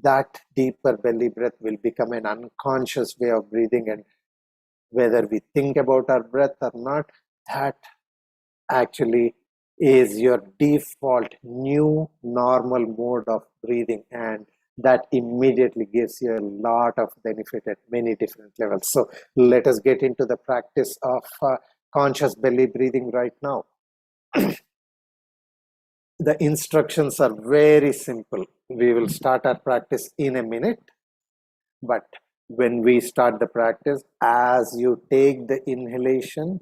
that deeper belly breath will become an unconscious way of breathing. And whether we think about our breath or not, that actually is your default new normal mode of breathing, and that immediately gives you a lot of benefit at many different levels. So let us get into the practice of conscious belly breathing right now. The instructions are very simple. We will start our practice in a minute, but when we start the practice, as you take the inhalation,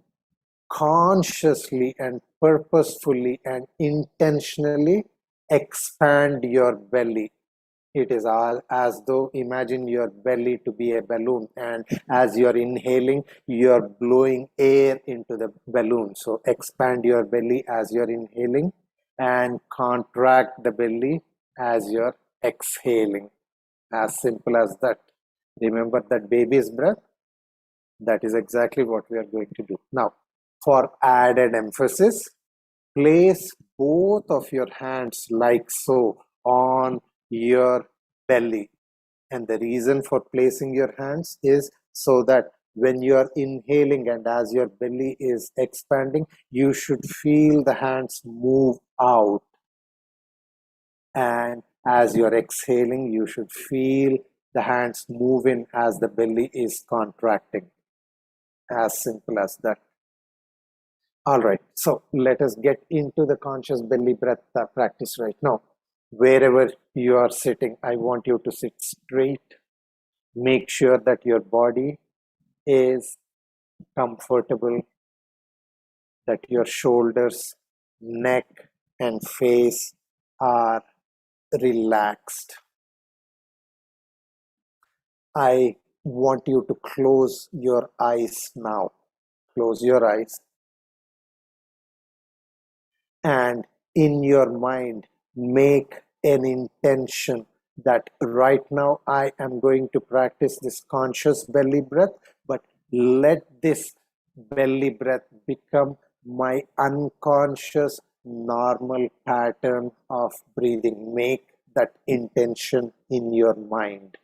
consciously and purposefully and intentionally expand your belly. It is all as though, imagine your belly to be a balloon, and as you're inhaling, you're blowing air into the balloon. So expand your belly as you're inhaling, and contract the belly as you're exhaling. As simple as that. Remember that baby's breath? That is exactly what we are going to do. Now, for added emphasis, place both of your hands like so on your belly. And the reason for placing your hands is so that when you are inhaling and as your belly is expanding, you should feel the hands move out. And as you're exhaling, you should feel the hands move in as the belly is contracting. As simple as that. All right, so let us get into the conscious belly breath practice right now. Wherever you are sitting, I want you to sit straight. Make sure that your body is comfortable, that your shoulders, neck, and face are relaxed. I want you to close your eyes now. Close your eyes, and in your mind, make an intention that right now I am going to practice this conscious belly breath, but let this belly breath become my unconscious normal pattern of breathing. Make that intention in your mind.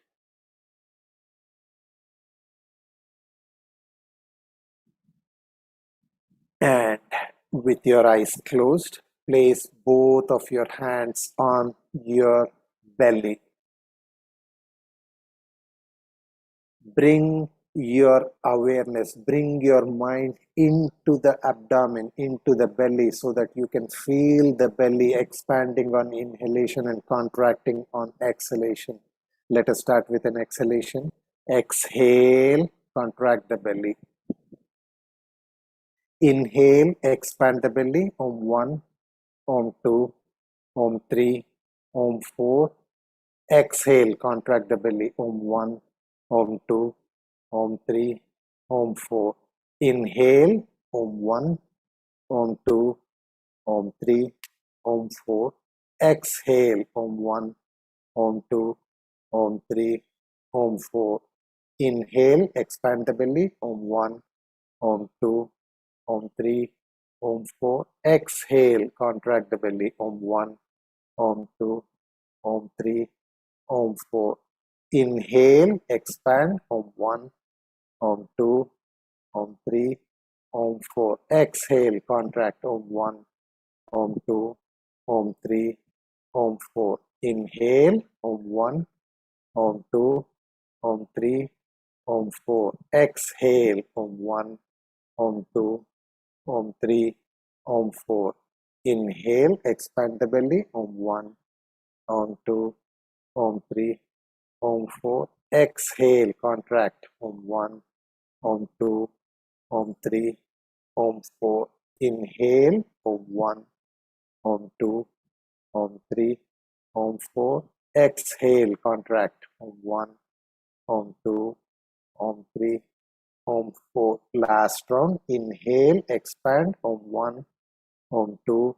And with your eyes closed, place both of your hands on your belly. Bring your awareness, bring your mind into the abdomen, into the belly, so that you can feel the belly expanding on inhalation and contracting on exhalation. Let us start with an exhalation. Exhale, contract the belly. Inhale, expand the belly. Om 1, Om 2, Om 3, Om 4. Exhale, contract the belly. Om 1, Om 2, Om 3, Om 4. Inhale, Om 1, Om 2, Om 3, Om 4. Exhale, Om 1, Om 2, Om 3, Om 4. Inhale, expand the belly, Om 1, Om 2, Om 3, Om 4. Exhale, contract the belly, Om 1, Om 2, Om 3, Om 4. Inhale, expand, Om 1, Om 2, Om 3, Om 4. Exhale, contract, Om 1, Om 2, Om 3, Om 4. Inhale, Om 1, Om 2, Om 3, Om 4. Exhale, Om 1, Om 2, Om 3, Om 4. Inhale, expand the belly, Om 1, Om 2, Om 3, Om 4. Exhale, contract, Om 1, Om 2, Om 3, Om 4. Inhale, Om 1, Om 2, Om 3, Om 4. Exhale, contract, Om 1, Om 2, Om 3, Om 4. Last round. Inhale, expand, Om 1, Om 2,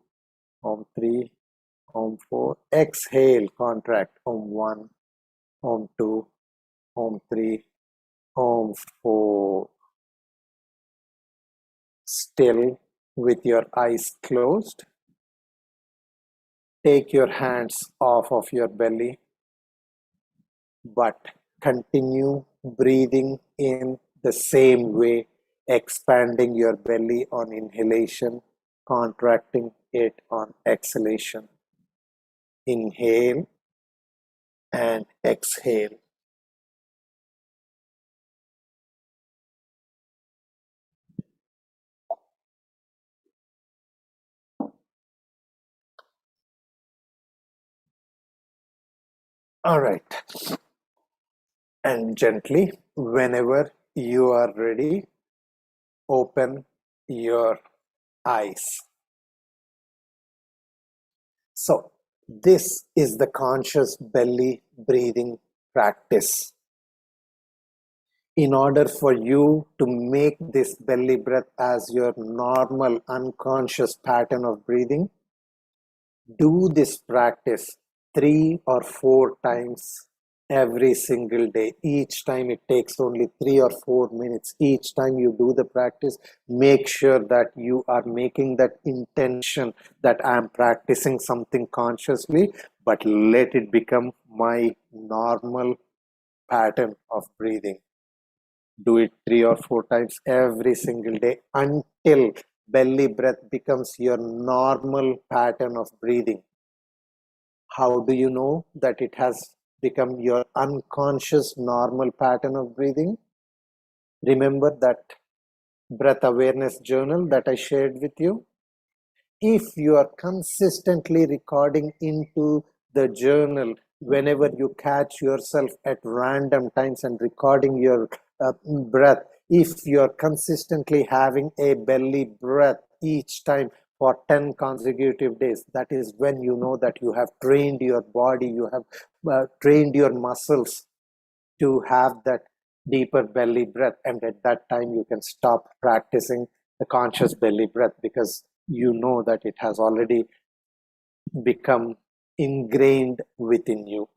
Om 3, Om 4. Exhale, contract, Om 1, Om 2, Om 3, Om 4. Still with your eyes closed. Take your hands off of your belly, but continue breathing in the same way, expanding your belly on inhalation, contracting it on exhalation. Inhale and exhale. All right. And gently, whenever you are ready, open your eyes. So, this is the conscious belly breathing practice. In order for you to make this belly breath as your normal unconscious pattern of breathing, do this practice 3 or 4 times every single day. Each time it takes only 3 or 4 minutes. Each time you do the practice, make sure that you are making that intention that I am practicing something consciously, but let it become my normal pattern of breathing. Do it 3 or 4 times every single day until belly breath becomes your normal pattern of breathing. How do you know that it has become your unconscious normal pattern of breathing? Remember that breath awareness journal that I shared with you? If you are consistently recording into the journal whenever you catch yourself at random times and recording your breath, if you are consistently having a belly breath each time for 10 consecutive days, that is when you know that you have trained your body, you have trained your muscles to have that deeper belly breath, and at that time you can stop practicing the conscious belly breath because you know that it has already become ingrained within you.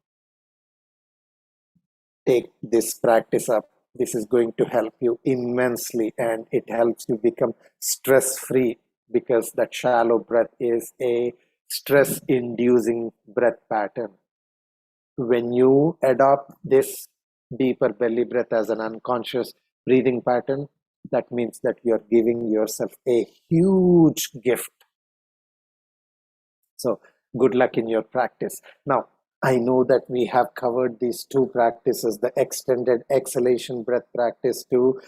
Take this practice up. This is going to help you immensely, and it helps you become stress free because that shallow breath is a stress inducing breath pattern. When you adopt this deeper belly breath as an unconscious breathing pattern, that means that you're giving yourself a huge gift. So, good luck in your practice. Now, I know that we have covered these 2 practices, the extended exhalation breath practice to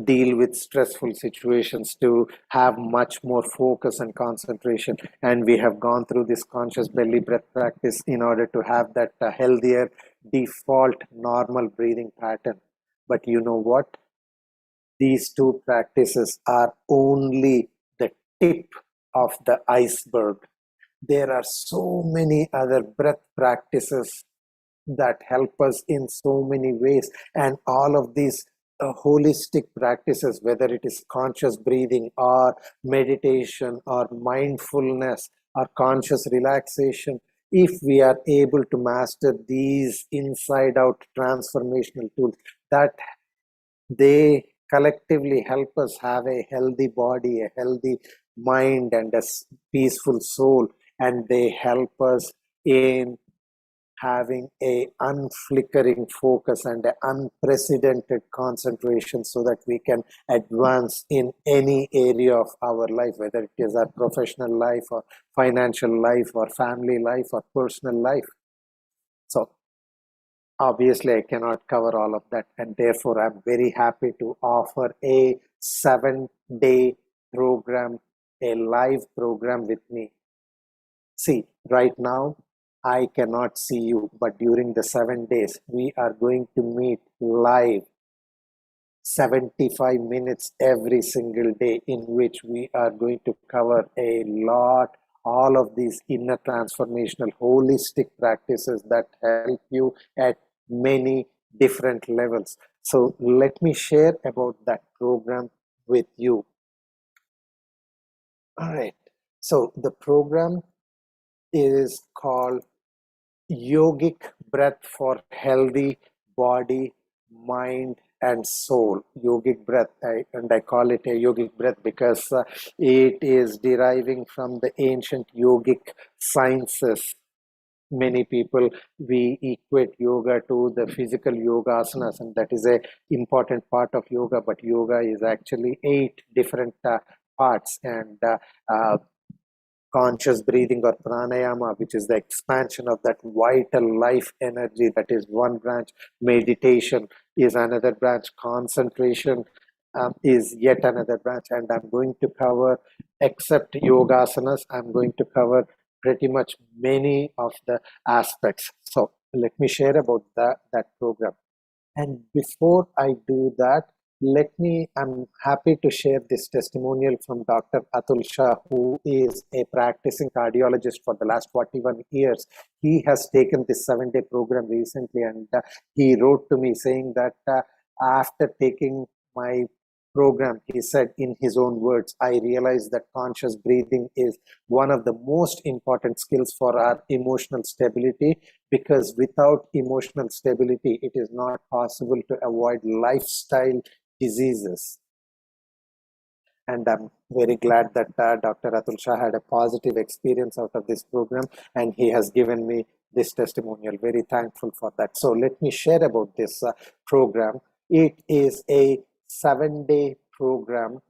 deal with stressful situations, to have much more focus and concentration. And we have gone through this conscious belly breath practice in order to have that healthier default normal breathing pattern. But you know what? These 2 practices are only the tip of the iceberg. There are so many other breath practices that help us in so many ways, and all of these holistic practices, whether it is conscious breathing or meditation or mindfulness or conscious relaxation, if we are able to master these inside out transformational tools, that they collectively help us have a healthy body, a healthy mind, and a peaceful soul, and they help us in having a unflickering focus and an unprecedented concentration so that we can advance in any area of our life, whether it is our professional life or financial life or family life or personal life. So obviously I cannot cover all of that, and therefore I'm very happy to offer a 7-day program, a live program with me. See, right now, I cannot see you, but during the 7 days, we are going to meet live 75 minutes every single day, in which we are going to cover all of these inner transformational holistic practices that help you at many different levels. So let me share about that program with you. All right. So the program is called Yogic Breath for Healthy Body, Mind, and Soul. Yogic Breath, and I call it a yogic breath because it is deriving from the ancient yogic sciences. Many people, we equate yoga to the physical yoga asanas, and that is a important part of yoga, but yoga is actually 8 different parts, and conscious breathing or pranayama, which is the expansion of that vital life energy, that is one branch. Meditation is another branch. Concentration is yet another branch. And I'm going to cover, except yogasanas, I'm going to cover pretty much many of the aspects. So let me share about that program. And before I do that, I'm happy to share this testimonial from Dr. Atul Shah, who is a practicing cardiologist for the last 41 years. He has taken this 7-day program recently, and he wrote to me saying that after taking my program, he said in his own words, I realized that conscious breathing is one of the most important skills for our emotional stability, because without emotional stability, it is not possible to avoid lifestyle diseases. And I'm very glad that Dr. Atul Shah had a positive experience out of this program, and he has given me this testimonial. Very thankful for that. So let me share about this program. It is a 7-day program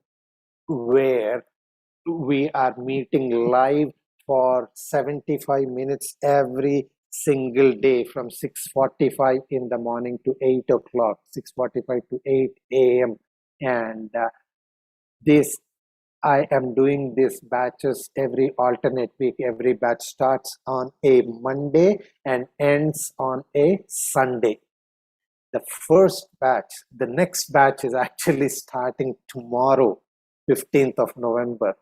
where we are meeting live for 75 minutes every single day from 6:45 in the morning to 8 o'clock, 6:45 to 8 a.m. And this I am doing these batches every alternate week. Every batch starts on a Monday and ends on a Sunday. The first batch, the next batch is actually starting tomorrow, 15th of November.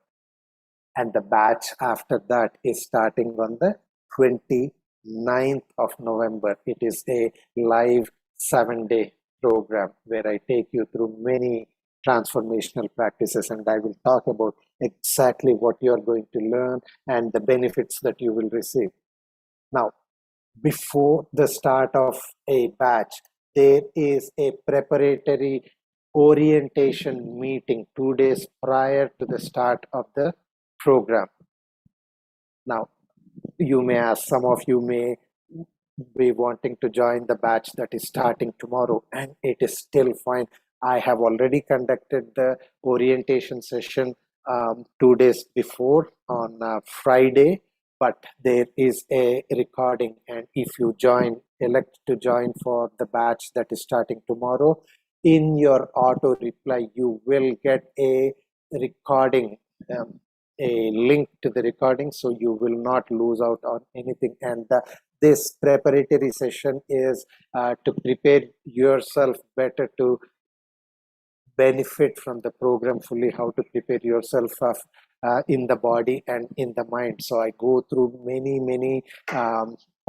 And the batch after that is starting on the 29th of November. It is a live 7-day program where I take you through many transformational practices, and I will talk about exactly what you are going to learn and the benefits that you will receive. Now, before the start of a batch, there is a preparatory orientation meeting 2 days prior to the start of the program. Now, you may ask, some of you may be wanting to join the batch that is starting tomorrow, and it is still fine. I have already conducted the orientation session 2 days before on Friday, but there is a recording, and if you elect to join for the batch that is starting tomorrow, in your auto reply, you will get a recording, a link to the recording, so you will not lose out on anything. And this preparatory session is to prepare yourself better to benefit from the program fully, how to prepare yourself in the body and in the mind. So I go through many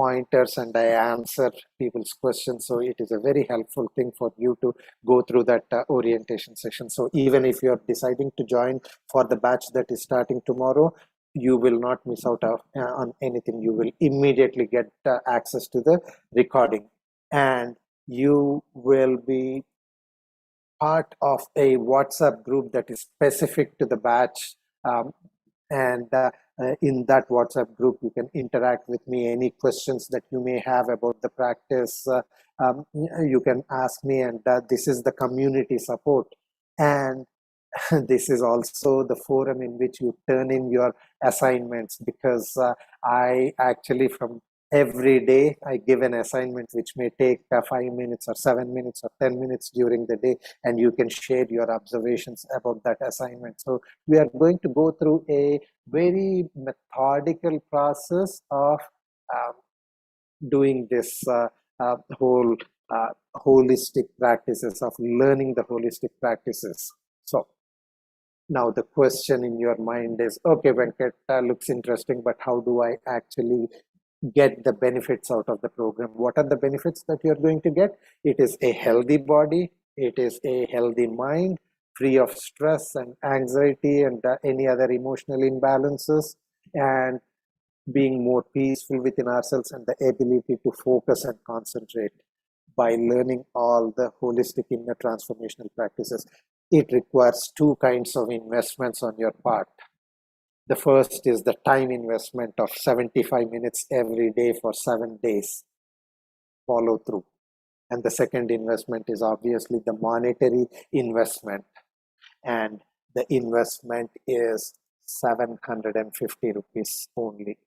pointers and I answer people's questions. So it is a very helpful thing for you to go through that orientation session. So even if you're deciding to join for the batch that is starting tomorrow, you will not miss out on anything. You will immediately get access to the recording, and you will be part of a WhatsApp group that is specific to the batch. And in that WhatsApp group, you can interact with me. Any questions that you may have about the practice, you can ask me. And this is the community support. And this is also the forum in which you turn in your assignments, because I actually, from every day, I give an assignment which may take 5 minutes or 7 minutes or 10 minutes during the day, and you can share your observations about that assignment. So we are going to go through a very methodical process of um, doing this whole holistic practices, of learning the holistic practices. So now the question in your mind is, okay, Venkat, looks interesting, but how do I actually get the benefits out of the program? What are the benefits that you're going to get? It is a healthy body, it is a healthy mind, free of stress and anxiety and any other emotional imbalances, and being more peaceful within ourselves, and the ability to focus and concentrate by learning all the holistic inner transformational practices. It requires two kinds of investments on your part. The first is the time investment of 75 minutes every day for 7 days, follow through. And the second investment is obviously the monetary investment. And the investment is 750 rupees only.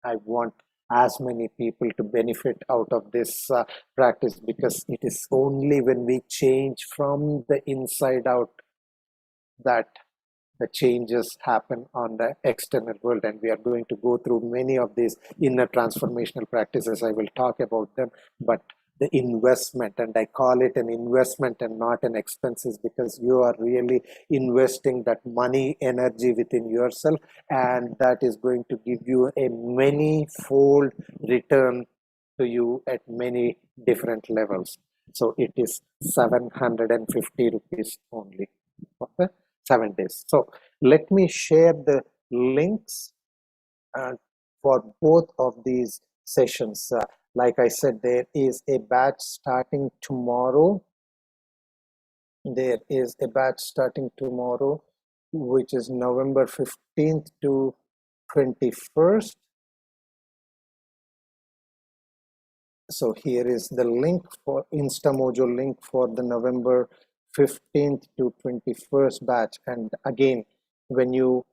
I want as many people to benefit out of this practice, because it is only when we change from the inside out that the changes happen on the external world. And we are going to go through many of these inner transformational practices. I will talk about them, but the investment, and I call it an investment and not an expense, is because you are really investing that money energy within yourself, and that is going to give you a many-fold return to you at many different levels. So it is 750 rupees only. Okay? 7 days. So let me share the links for both of these sessions. Like I said, there is a batch starting tomorrow. There is a batch starting tomorrow, which is November 15th to 21st. So here is the link for InstaMojo link for the November 15th to 21st batch. And again, when you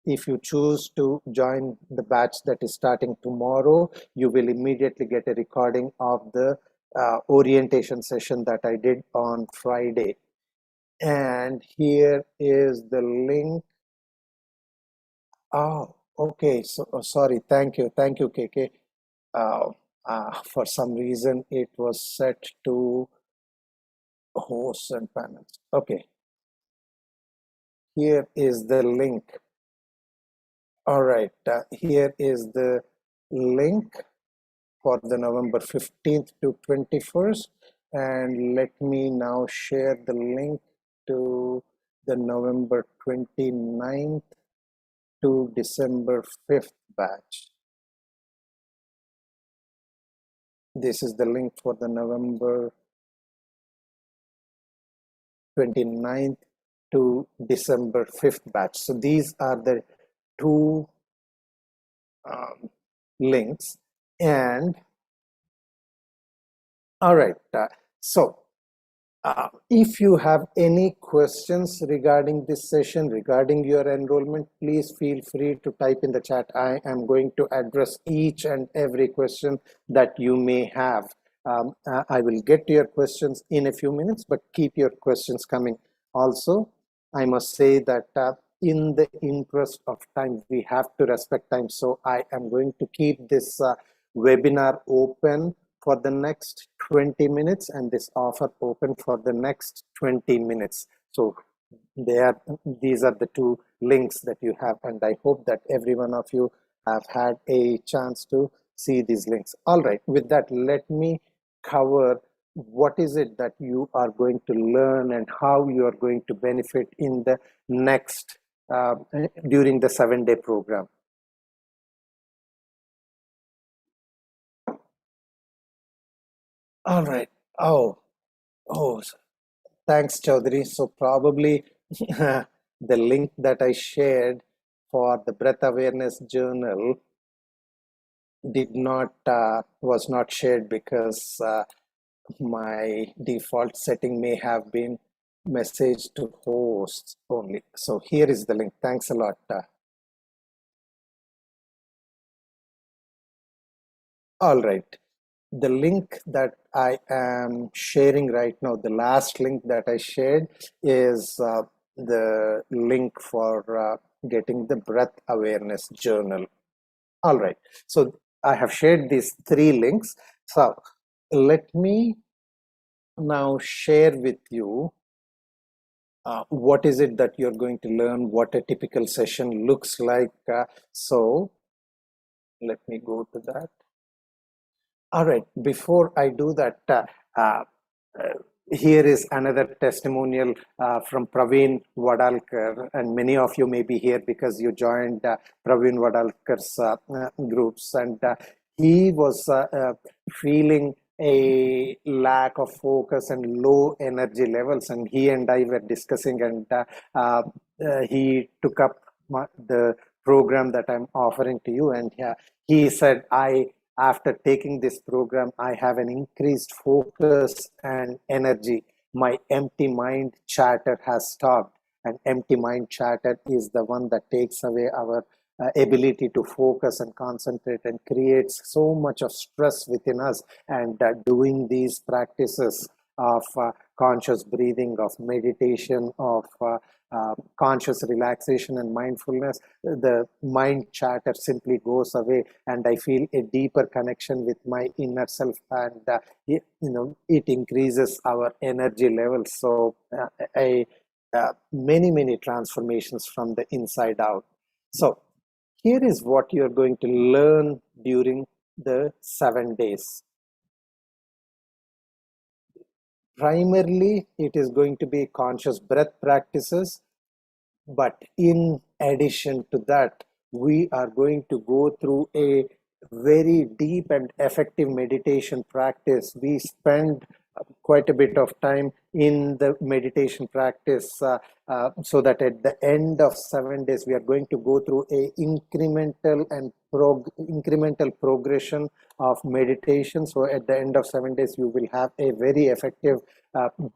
if you choose to join the batch that is starting tomorrow, you will immediately get a recording of the orientation session that I did on Friday. And here is the link. Oh, okay. So sorry. Thank you, KK. For some reason, it was set to hosts and panels. Okay. Here is the link. All right. Here is the link for the November 15th to 21st. And let me now share the link to the November 29th to December 5th batch. This is the link for the November 29th to December 5th batch. So these are the two links. And all right, so if you have any questions regarding this session, regarding your enrollment, please feel free to type in the chat. I am going to address each and every question that you may have. I will get to your questions in a few minutes, but keep your questions coming. Also, I must say that in the interest of time, we have to respect time. So I am going to keep this webinar open for the next 20 minutes and this offer open for the next 20 minutes. So these are the two links that you have, and I hope that every one of you have had a chance to see these links. All right, with that, let me cover what is it that you are going to learn and how you are going to benefit in the next during the 7-day program. All right. Oh, thanks, Chaudhary. So probably the link that I shared for the Breath Awareness Journal did not was not shared because my default setting may have been message to hosts only. So here is the link. Thanks a lot. All right. The link that I am sharing right now, the last link that I shared is the link for getting the Breath Awareness Journal. All right. So I have shared these 3 links. So let me now share with you what is it that you're going to learn, what a typical session looks like. So let me go to that. All right, before I do that, uh, here is another testimonial from Praveen Vadalkar, and many of you may be here because you joined Praveen Vadalkar's groups, and he was feeling a lack of focus and low energy levels, and he and I were discussing, and he took up the program that I'm offering to you, and he said, after taking this program, I have an increased focus and energy. My empty mind chatter has stopped. And empty mind chatter is the one that takes away our ability to focus and concentrate and creates so much of stress within us. And doing these practices of conscious breathing, of meditation, of conscious relaxation and mindfulness, the mind chatter simply goes away, and I feel a deeper connection with my inner self, and it increases our energy levels. So many transformations from the inside out. So here is what you're going to learn during the 7 days. Primarily, it is going to be conscious breath practices, but in addition to that, we are going to go through a very deep and effective meditation practice. We spend quite a bit of time in the meditation practice, so that at the end of 7 days, we are going to go through a incremental progression of meditation. So at the end of 7 days, you will have a very effective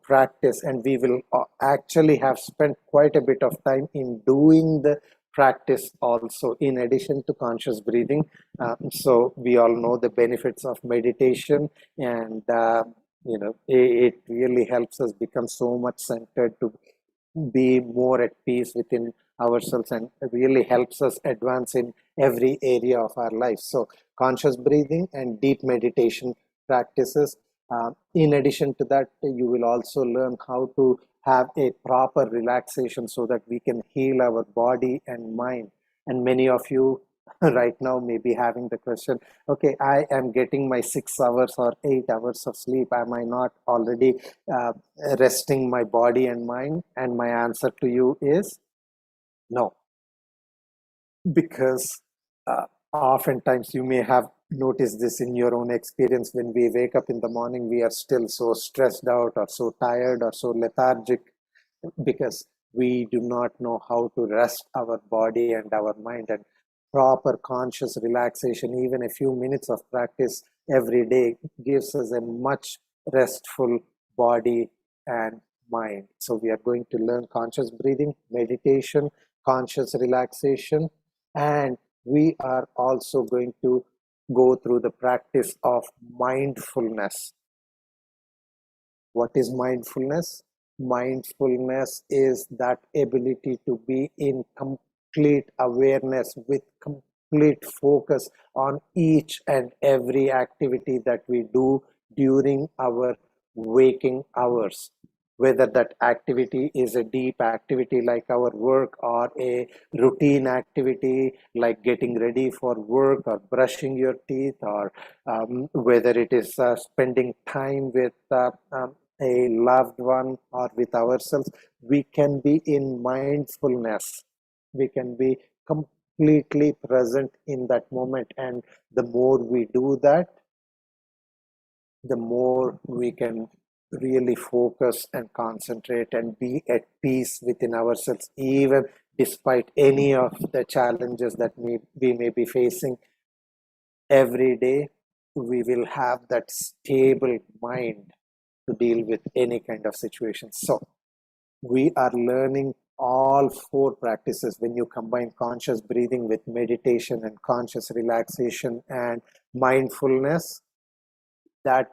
practice, and we will actually have spent quite a bit of time in doing the practice also, in addition to conscious breathing. So we all know the benefits of meditation, and it really helps us become so much centered, to be more at peace within ourselves, and really helps us advance in every area of our life. So conscious breathing and deep meditation practices. In addition to that, you will also learn how to have a proper relaxation so that we can heal our body and mind. And many of you right now may be having the question, okay, I am getting my 6 hours or 8 hours of sleep. Am I not already uh, resting my body and mind? And my answer to you is no, because oftentimes you may have noticed this in your own experience. When we wake up in the morning, we are still so stressed out or so tired or so lethargic, because we do not know how to rest our body and our mind. And proper conscious relaxation, even a few minutes of practice every day, gives us a much restful body and mind. So we are going to learn conscious breathing, meditation, conscious relaxation, and we are also going to go through the practice of mindfulness. What is mindfulness? Mindfulness is that ability to be in complete awareness, with complete focus on each and every activity that we do during our waking hours. whether that activity is a deep activity like our work or a routine activity like getting ready for work or brushing your teeth, or whether it is spending time with a loved one or with ourselves. We can be in mindfulness. We can be completely present in that moment. And the more we do that, the more we can really focus and concentrate and be at peace within ourselves, even despite any of the challenges that we may be facing every day. We will have that stable mind to deal with any kind of situation. So we are learning all four practices. When you combine conscious breathing with meditation and conscious relaxation and mindfulness, that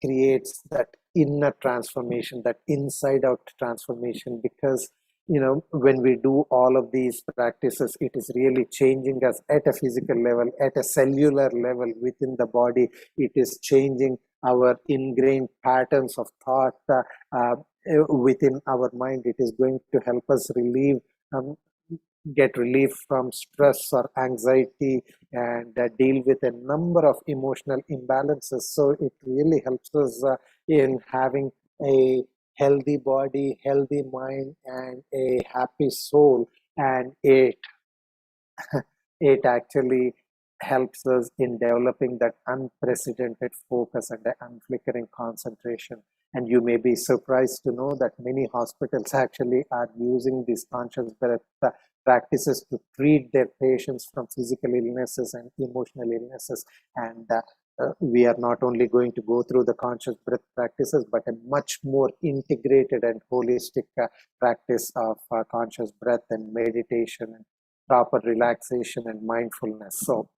creates that inner transformation, that inside out transformation. Because when we do all of these practices, it is really changing us at a physical level, at a cellular level within the body. It is changing our ingrained patterns of thought within our mind. It is going to help us um, get relief from stress or anxiety, and deal with a number of emotional imbalances. So it really helps us in having a healthy body, healthy mind, and a happy soul. And it actually helps us in developing that unprecedented focus and the unflickering concentration. And you may be surprised to know that many hospitals actually are using these conscious breath practices to treat their patients from physical illnesses and emotional illnesses. And we are not only going to go through the conscious breath practices, but a much more integrated and holistic practice of conscious breath and meditation and proper relaxation and mindfulness. So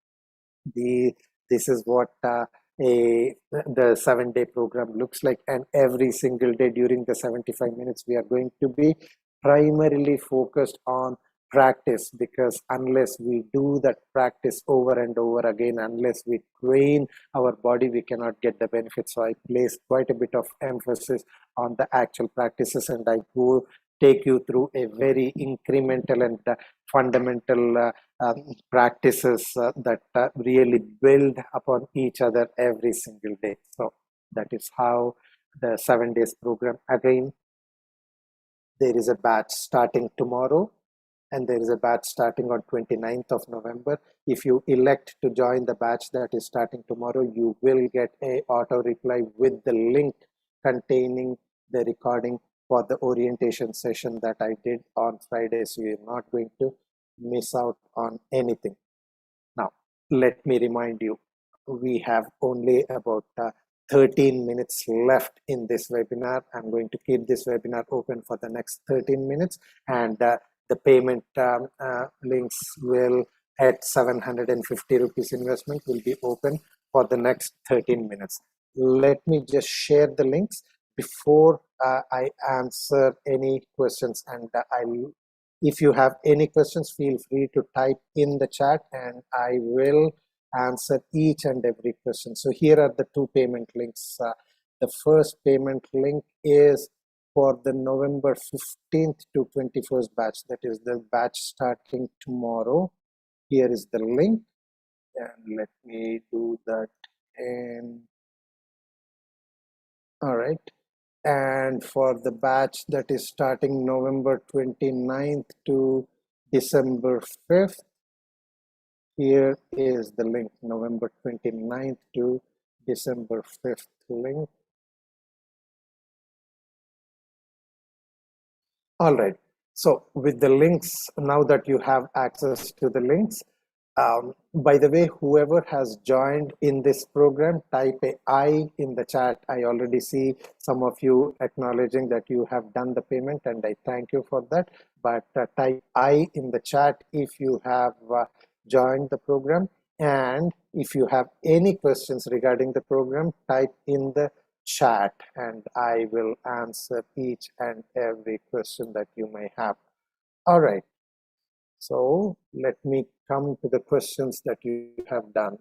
this is what the 7-day program looks like. And every single day during the 75 minutes, we are going to be primarily focused on practice, because unless we do that practice over and over again, unless we train our body, we cannot get the benefits. So I place quite a bit of emphasis on the actual practices, and I go take you through a very incremental and fundamental practices that really build upon each other every single day. So that is how the 7 days program. Again, there is a batch starting tomorrow, and there is a batch starting on 29th of November. If you elect to join the batch that is starting tomorrow, you will get a auto reply with the link containing the recording for the orientation session that I did on Friday. So you're not going to miss out on anything. Now, let me remind you, we have only about 13 minutes left in this webinar. I'm going to keep this webinar open for the next 13 minutes, and the payment links will, at 750 rupees investment, will be open for the next 13 minutes. Let me just share the links before I answer any questions, and if you have any questions, feel free to type in the chat and I will answer each and every question. So here are the two payment links. The first payment link is for the November 15th to 21st batch. That is the batch starting tomorrow. Here is the link, and let me do that. And all right. And for the batch that is starting November 29th to December 5th, here is the link, November 29th to December 5th link. All right. So with the links, now that you have access to the links, by the way, whoever has joined in this program, type a I in the chat. I already see some of you acknowledging that you have done the payment, and I thank you for that. But type I in the chat if you have joined the program. And if you have any questions regarding the program, type in the chat and I will answer each and every question that you may have. All right. So let me come to the questions that you have done.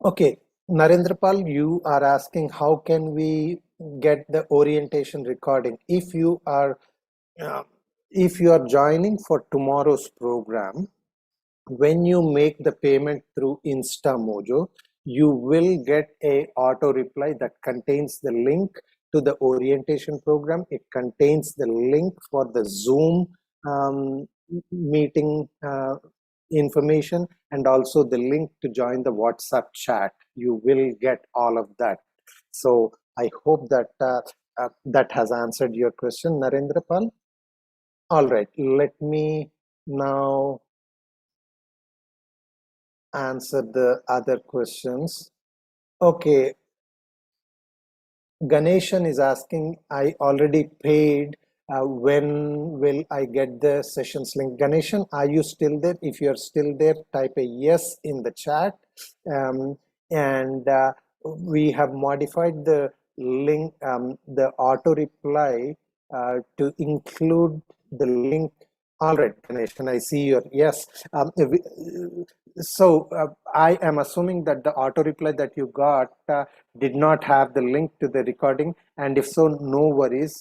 Okay, Narendrapal, you are asking how can we get the orientation recording uh, if you are joining for tomorrow's program. When you make the payment through InstaMojo, you will get a auto reply that contains the link to the orientation program. It contains the link for the Zoom meeting information, and also the link to join the WhatsApp chat. You will get all of that. So I hope that that has answered your question, Narendra Pal. All right, let me now answer the other questions. Okay, Ganeshan is asking, I already paid. When will I get the sessions link? Ganeshan, are you still there? If you're still there, type a yes in the chat. Um, and we have modified the link, the auto reply to include the link. All right, Ganeshan, I see your yes. So I am assuming that the auto reply that you got did not have the link to the recording, and if so, no worries.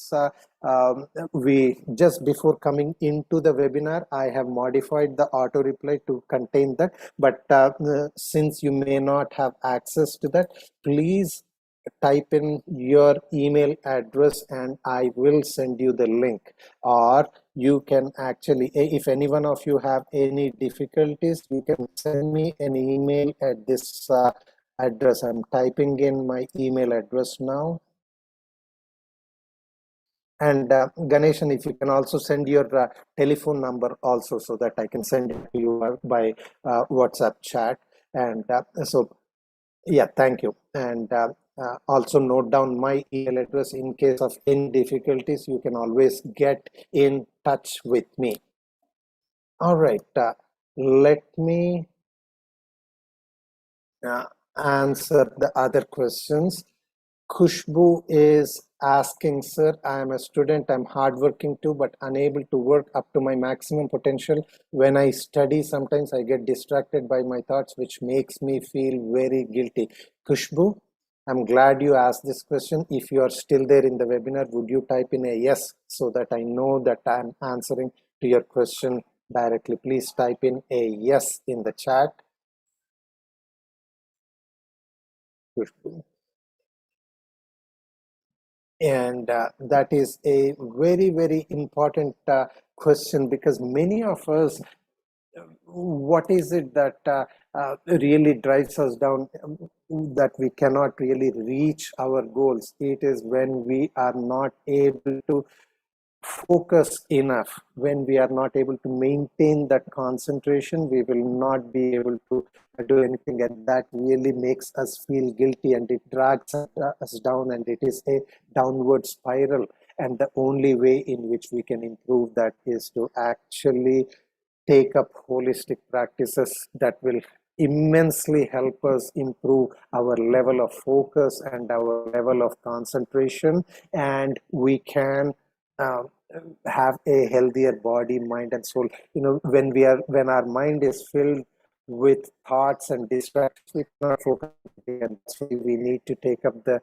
We just before coming into the webinar, I have modified the auto reply to contain that, but since you may not have access to that, please type in your email address and I will send you the link. Or you can actually, if any one of you have any difficulties, you can send me an email at this address. I'm typing in my email address now. And Ganeshan, if you can also send your telephone number also, so that I can send it to you by WhatsApp chat. And so, yeah, thank you. And also note down my email address in case of any difficulties. You can always get in touch with me. All right, let me uh, answer the other questions. Khushbu is asking, sir, I am a student, I'm hardworking too, but unable to work up to my maximum potential. When I study, sometimes I get distracted by my thoughts, which makes me feel very guilty. Khushbu, I'm glad you asked this question. If you are still there in the webinar, would you type in a yes so that I know that I'm answering to your question directly? Please type in a yes in the chat. Khushbu. And that is a very, very important question, because many of us, what is it that really drives us down, that we cannot really reach our goals? It is when we are not able to focus enough. When we are not able to maintain that concentration, we will not be able to do anything, and that really makes us feel guilty, and it drags us down, and it is a downward spiral. And the only way in which we can improve that is to actually take up holistic practices that will immensely help us improve our level of focus and our level of concentration, and we can um, have a healthier body, mind, and soul. When our mind is filled with thoughts and distractions, we cannot focus. And that's why we need to take up the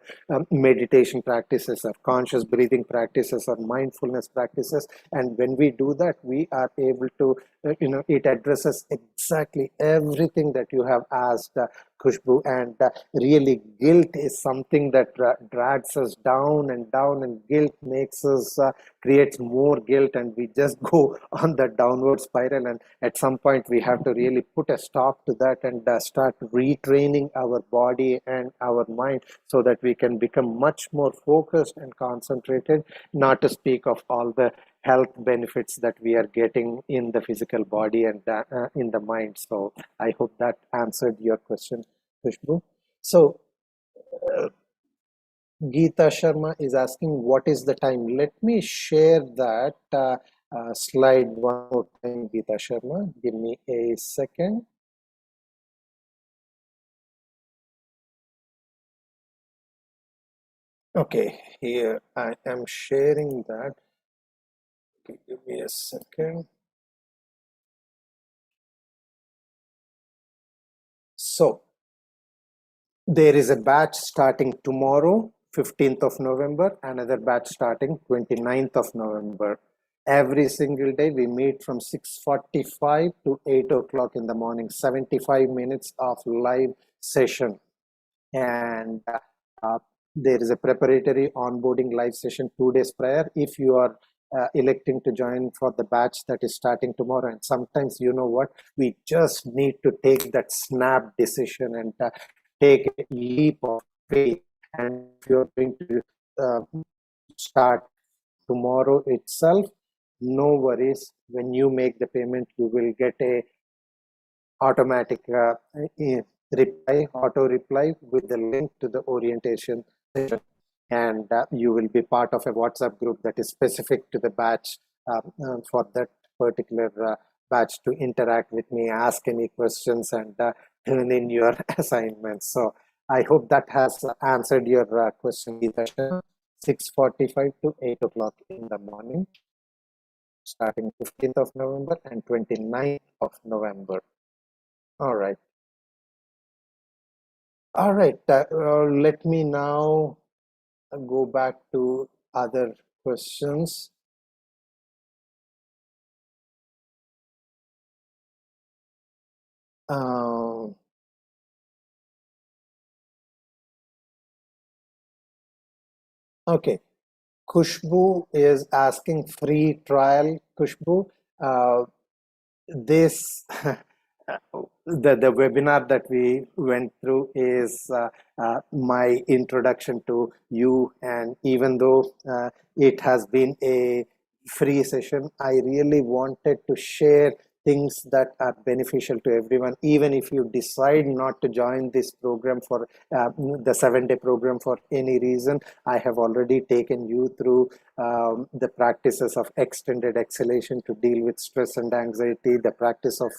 meditation practices, or conscious breathing practices, or mindfulness practices. And when we do that, we are able to, it addresses exactly everything that you have asked, Khushbu. And really, guilt is something that drags us down and down, and guilt makes us creates more guilt, and we just go on the downward spiral. And at some point, we have to really put a stop to that, and start retraining our body and our mind, so that we can become much more focused and concentrated, not to speak of all the health benefits that we are getting in the physical body and in the mind. So I hope that answered your question, Khushbu. So Geeta Sharma is asking, what is the time? Let me share that slide one more time, Geeta Sharma. Give me a second. Okay, here I am sharing that. Okay, give me a second. So There is a batch starting tomorrow, 15th of November, another batch starting 29th of November. Every single day we meet from 6:45 to 8 o'clock in the morning, 75 minutes of live session. And uh, there is a preparatory onboarding live session 2 days prior if you are electing to join for the batch that is starting tomorrow. And sometimes, you know what, we just need to take that snap decision and take a leap of faith. And if you're going to start tomorrow itself, no worries. When you make the payment, you will get a automatic auto reply with the link to the orientation session. And you will be part of a WhatsApp group that is specific to the batch for that particular batch to interact with me, ask any questions, and turn in your assignments. So I hope that has answered your question. 6:45 to 8 o'clock in the morning, starting 15th of November and 29th of November. All right. All right. Let me now go back to other questions. Okay. Kushbu is asking free trial. Kushbu, this the webinar that we went through is my introduction to you, and even though it has been a free session, I really wanted to share things that are beneficial to everyone. Even if you decide not to join this program for the 7-day program for any reason, I have already taken you through the practices of extended exhalation to deal with stress and anxiety, the practice of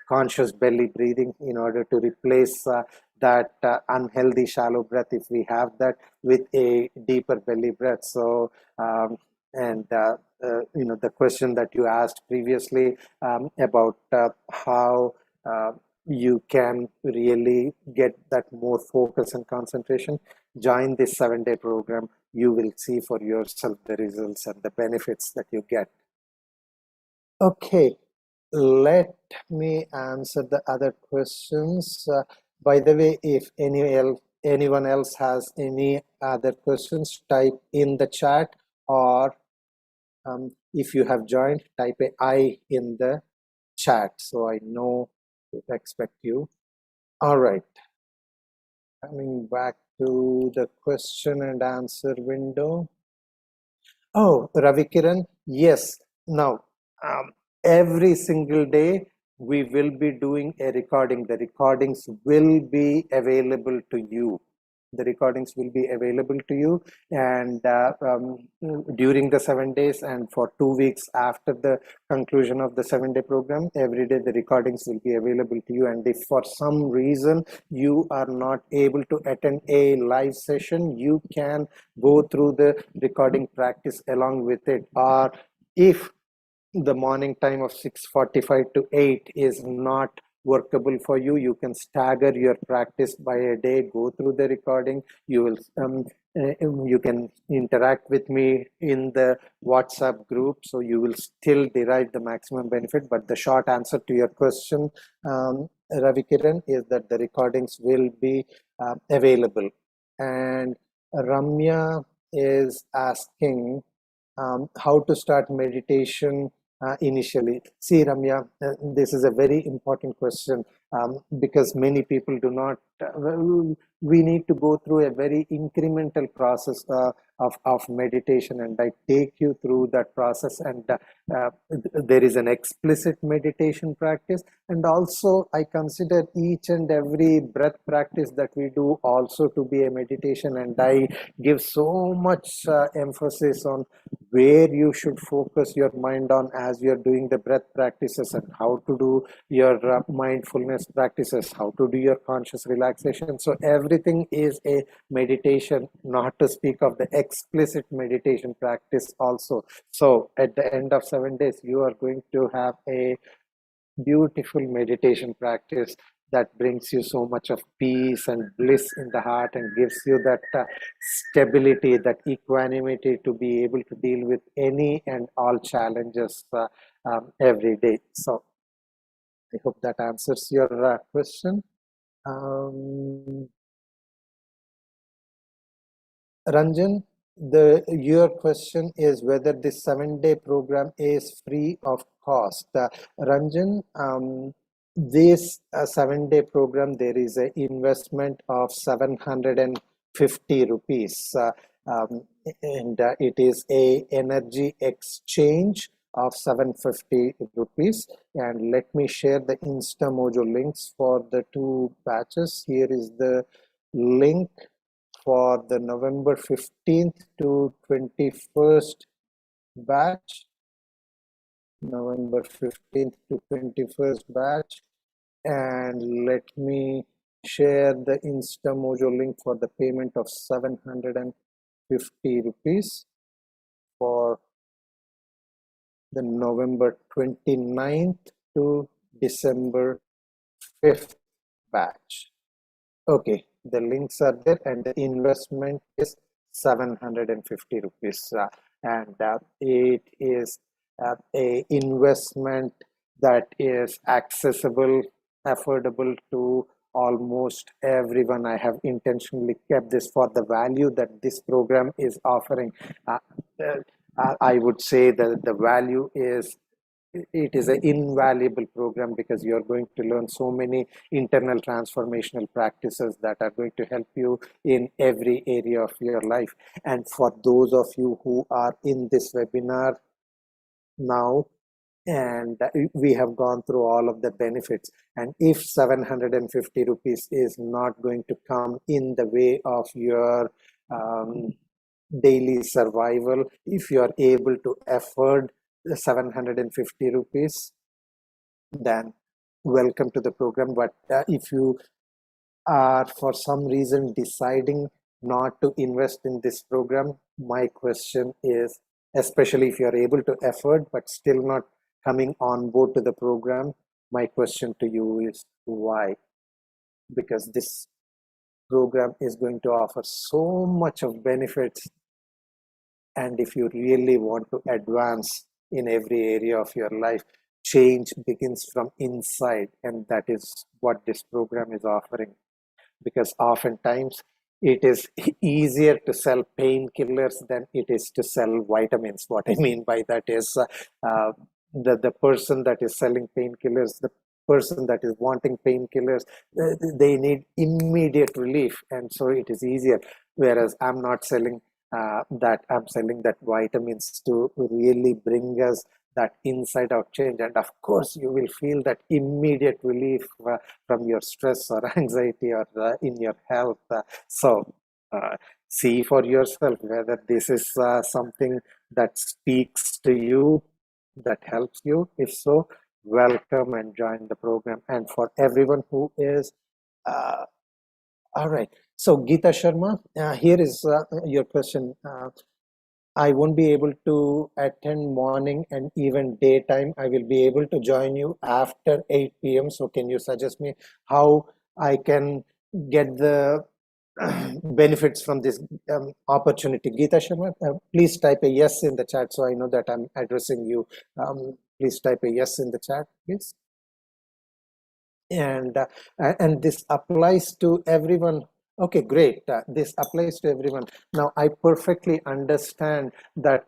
conscious belly breathing in order to replace that unhealthy shallow breath, if we have that, with a deeper belly breath. So and the question that you asked previously about how you can really get that more focus and concentration, join this 7-day program. You will see for yourself the results and the benefits that you get. Okay, let me answer the other questions. By the way, if anyone else has any other questions, type in the chat, or if you have joined, type a I in the chat so I know to expect you. All right, coming back to the question and answer window. Oh, Ravi Kiran, yes. Now, every single day we will be doing a recording. The recordings will be available to you. The recordings will be available to you, and during the 7 days and for 2 weeks after the conclusion of the 7-day program, every day the recordings will be available to you. And if for some reason you are not able to attend a live session, you can go through the recording practice along with it. Or if the morning time of 6:45 to 8 is not workable for you, you can stagger your practice by a day, go through the recording. You can interact with me in the WhatsApp group, so you will still derive the maximum benefit. But the short answer to your question, Ravi Kiran, is that the recordings will be available. And Ramya is asking how to start meditation initially. See, Ramya, this is a very important question because many people do not. We need to go through a very incremental process of meditation, and I take you through that process. And there is an explicit meditation practice, and also I consider each and every breath practice that we do also to be a meditation. And I give so much emphasis on where you should focus your mind on as you're doing the breath practices, and how to do your mindfulness practices, how to do your conscious relaxation. So everything is a meditation, not to speak of the explicit meditation practice also. So at the end of 7 days, you are going to have a beautiful meditation practice that brings you so much of peace and bliss in the heart and gives you that stability, that equanimity to be able to deal with any and all challenges every day. So I hope that answers your question. Ranjan, your question is whether this 7-day program is free of cost. Ranjan, this 7-day program, there is an investment of 750 rupees, and it is a energy exchange of 750 rupees. And let me share the InstaMojo links for the two batches. Here is the link for the November 15th to 21st batch. November 15th to 21st batch. And let me share the InstaMojo link for the payment of 750 rupees for the November 29th to December 5th batch. Okay, the links are there and the investment is 750 rupees, and it is a investment that is accessible, affordable to almost everyone. I have intentionally kept this for the value that this program is offering. I would say that the value is, it is an invaluable program because you're going to learn so many internal transformational practices that are going to help you in every area of your life. And for those of you who are in this webinar now, and we have gone through all of the benefits, and if 750 rupees is not going to come in the way of your daily survival, if you are able to afford the 750 rupees, then welcome to the program. But if you are for some reason deciding not to invest in this program, my question is, especially if you are able to afford but still not coming on board to the program, my question to you is why? Because this program is going to offer so much of benefits, and if you really want to advance in every area of your life, change begins from inside, and that is what this program is offering. Because oftentimes it is easier to sell painkillers than it is to sell vitamins. What I mean by that is the person that is selling painkillers, the person that is wanting painkillers, they need immediate relief, and so it is easier. Whereas I'm not selling that, I'm selling that vitamins to really bring us that inside out change. And of course you will feel that immediate relief from your stress or anxiety or in your health. So see for yourself whether this is something that speaks to you, that helps you. If so, welcome and join the program. And for everyone who is all right, so Geeta Sharma, here is your question. I won't be able to attend morning and even daytime. I will be able to join you after 8 p.m. So can you suggest me how I can get the benefits from this opportunity? Geeta Sharma, please type a yes in the chat so I know that I'm addressing you. Please type a yes in the chat, please. And this applies to everyone. Okay, great. This applies to everyone. Now, I perfectly understand that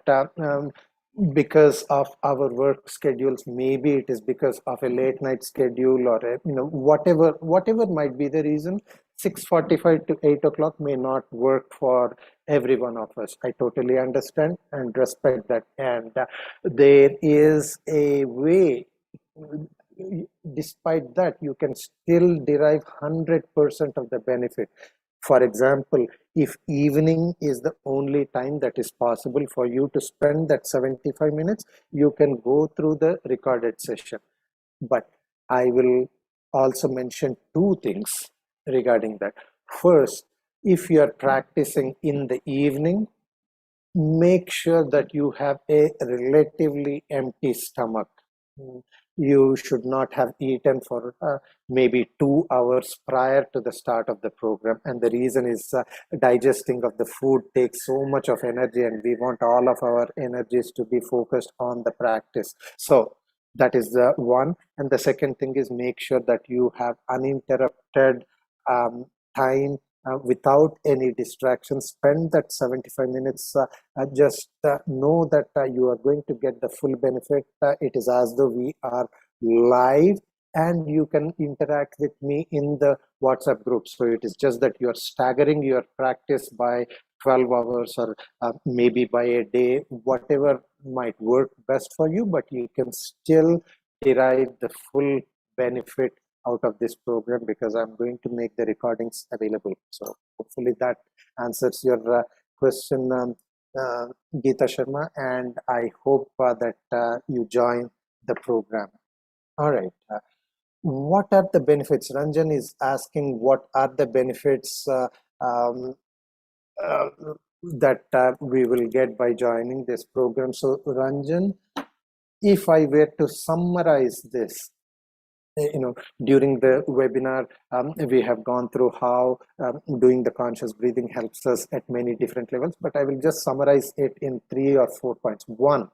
because of our work schedules, maybe it is because of a late night schedule or whatever might be the reason, 6:45 to 8 o'clock may not work for every one of us. I totally understand and respect that. And there is a way. Despite that, you can still derive 100% of the benefit. For example, if evening is the only time that is possible for you to spend that 75 minutes, you can go through the recorded session. But I will also mention two things regarding that. First, if you are practicing in the evening, make sure that you have a relatively empty stomach. you should not have eaten for maybe 2 hours prior to the start of the program. And the reason is digesting of the food takes so much of energy, and we want all of our energies to be focused on the practice. So that is the one. And the second thing is make sure that you have uninterrupted time without any distractions. Spend that 75 minutes. Just know that you are going to get the full benefit. It is as though we are live, and you can interact with me in the WhatsApp group. So it is just that you are staggering your practice by 12 hours, or maybe by a day, whatever might work best for you, but you can still derive the full benefit out of this program, because I'm going to make the recordings available. So hopefully that answers your question, Geeta Sharma, and I hope that you join the program. All right. What are the benefits? Ranjan is asking what are the benefits um, uh, that we will get by joining this program. So Ranjan, if I were to summarize this, during the webinar, we have gone through how doing the conscious breathing helps us at many different levels, but I will just summarize it in 3 or 4 points. One,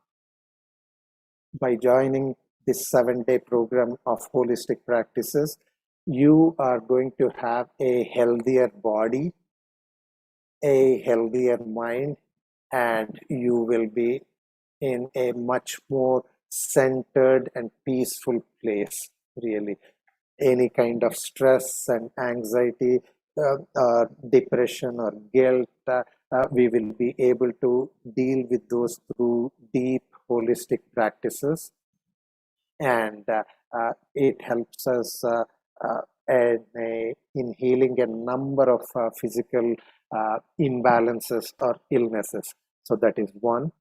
by joining this 7-day program of holistic practices, you are going to have a healthier body, a healthier mind, and you will be in a much more centered and peaceful place, really. Any kind of stress and anxiety, or depression or guilt, we will be able to deal with those through deep holistic practices. And it helps us in healing a number of physical imbalances or illnesses. So that is one.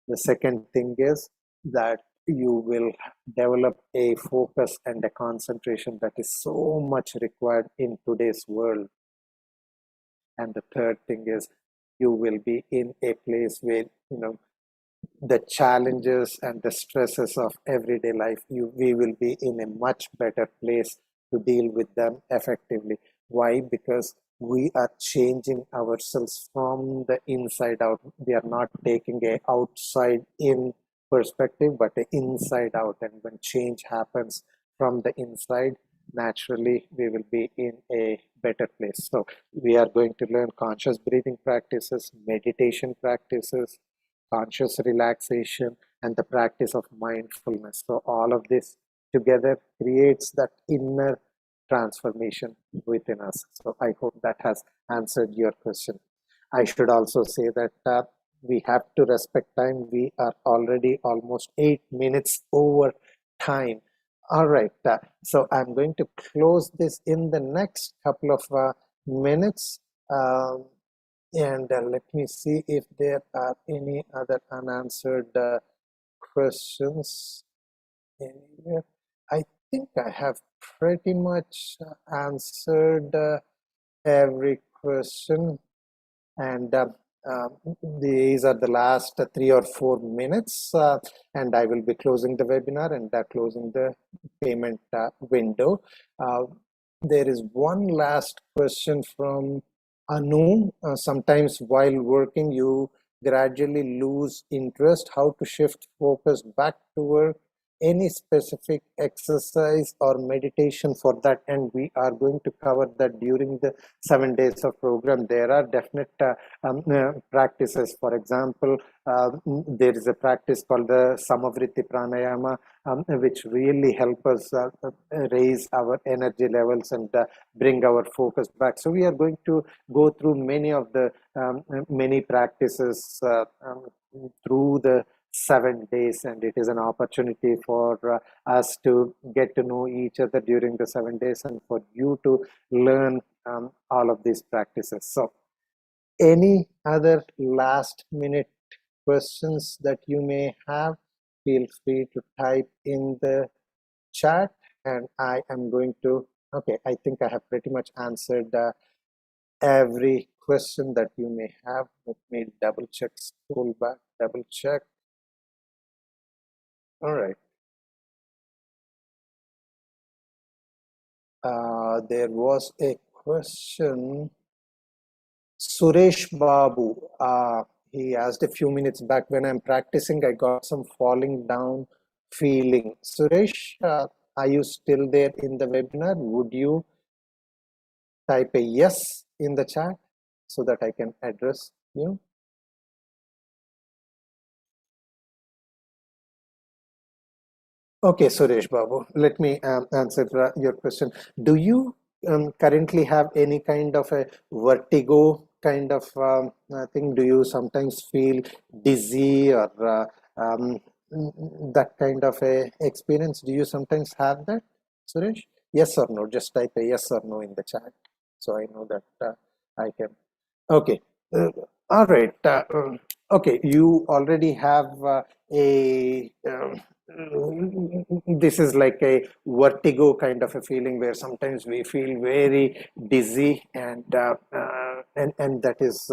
The second thing is that you will develop a focus and a concentration that is so much required in today's world. And the third thing is you will be in a place where the challenges and the stresses of everyday life, we will be in a much better place to deal with them effectively. Why? Because we are changing ourselves from the inside out. We are not taking a outside in perspective, but an inside out. And when change happens from the inside, naturally we will be in a better place. So we are going to learn conscious breathing practices, meditation practices, conscious relaxation, and the practice of mindfulness. So all of this together creates that inner transformation within us. So I hope that has answered your question. I should also say that we have to respect time. We are already almost 8 minutes over time. All right. So I'm going to close this in the next couple of minutes. And let me see if there are any other unanswered questions anywhere. I think I have pretty much answered every question. And these are the last 3 or 4 minutes, and I will be closing the webinar and closing the payment window. There is one last question from Anu. Sometimes while working, you gradually lose interest. How to shift focus back to work? Any specific exercise or meditation for that? And we are going to cover that during the 7 days of program. There are definite practices. For example, there is a practice called the Samavriti Pranayama, which really help us raise our energy levels and bring our focus back. So we are going to go through many of the many practices through the 7 days, and it is an opportunity for us to get to know each other during the 7 days, and for you to learn all of these practices. So any other last minute questions that you may have, feel free to type in the chat, and I am going to, okay, I think I have pretty much answered every question that you may have. Let me double check, scroll back, double check. All right. There was a question. Suresh Babu, he asked a few minutes back, when I'm practicing, I got some falling down feeling. Suresh, are you still there in the webinar? Would you type a yes in the chat so that I can address you? Okay, Suresh Babu, let me answer your question. Do you currently have any kind of a vertigo kind of thing? Do you sometimes feel dizzy or that kind of a experience? Do you sometimes have that, Suresh? Yes or no? Just type a yes or no in the chat so I know that I can. Okay. Uh, all right. Okay. You already have a. This is like a vertigo kind of a feeling where sometimes we feel very dizzy, and that is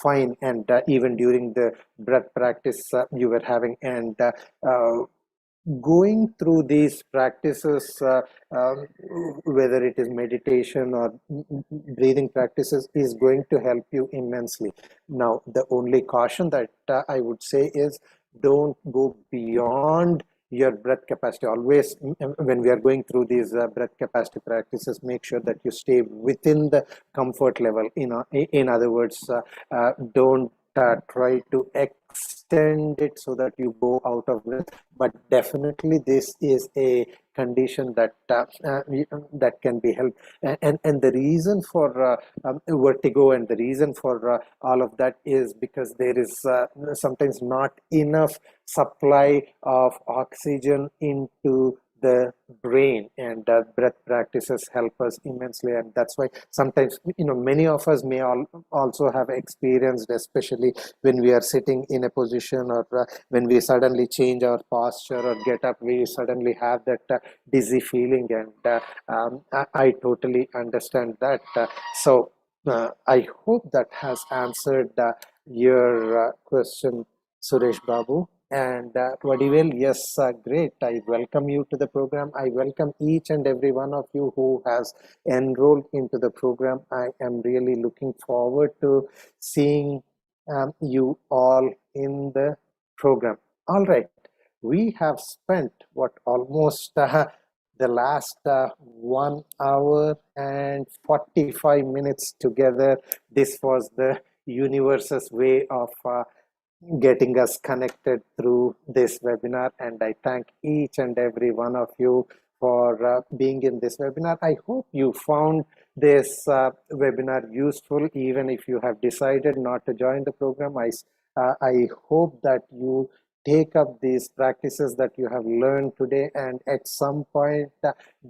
fine. And even during the breath practice you were having, and going through these practices, whether it is meditation or breathing practices, is going to help you immensely. Now, the only caution that I would say is don't go beyond your breath capacity. Always, when we are going through these breath capacity practices, make sure that you stay within the comfort level. In other words, don't try to extend it so that you go out of breath, but definitely this is a condition that that can be helped. And the reason for vertigo, and the reason for all of that, is because there is sometimes not enough supply of oxygen into the brain, and breath practices help us immensely. And that's why sometimes, many of us may also have experienced, especially when we are sitting in a position, or when we suddenly change our posture or get up, we suddenly have that dizzy feeling. And I totally understand that. I hope that has answered your question, Suresh Babu. And Vadivel, yes, great. I welcome you to the program. I welcome each and every one of you who has enrolled into the program. I am really looking forward to seeing you all in the program. All right, we have spent what, almost the last 1 hour and 45 minutes together. This was the universe's way of getting us connected through this webinar, and I thank each and every one of you for being in this webinar. I hope you found this webinar useful, even if you have decided not to join the program. I hope that you take up these practices that you have learned today, and at some point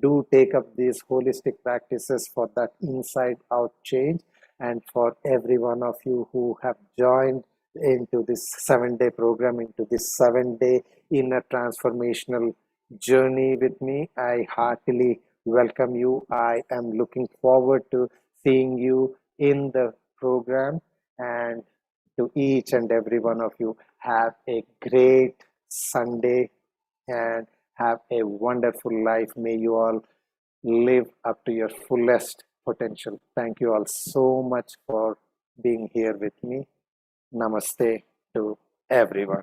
do take up these holistic practices for that inside out change. And for every one of you who have joined into this 7-day program, into this 7-day inner transformational journey with me, I heartily welcome you. I am looking forward to seeing you in the program. And to each and every one of you, have a great Sunday and have a wonderful life. May you all live up to your fullest potential. Thank you all so much for being here with me. Namaste to everyone.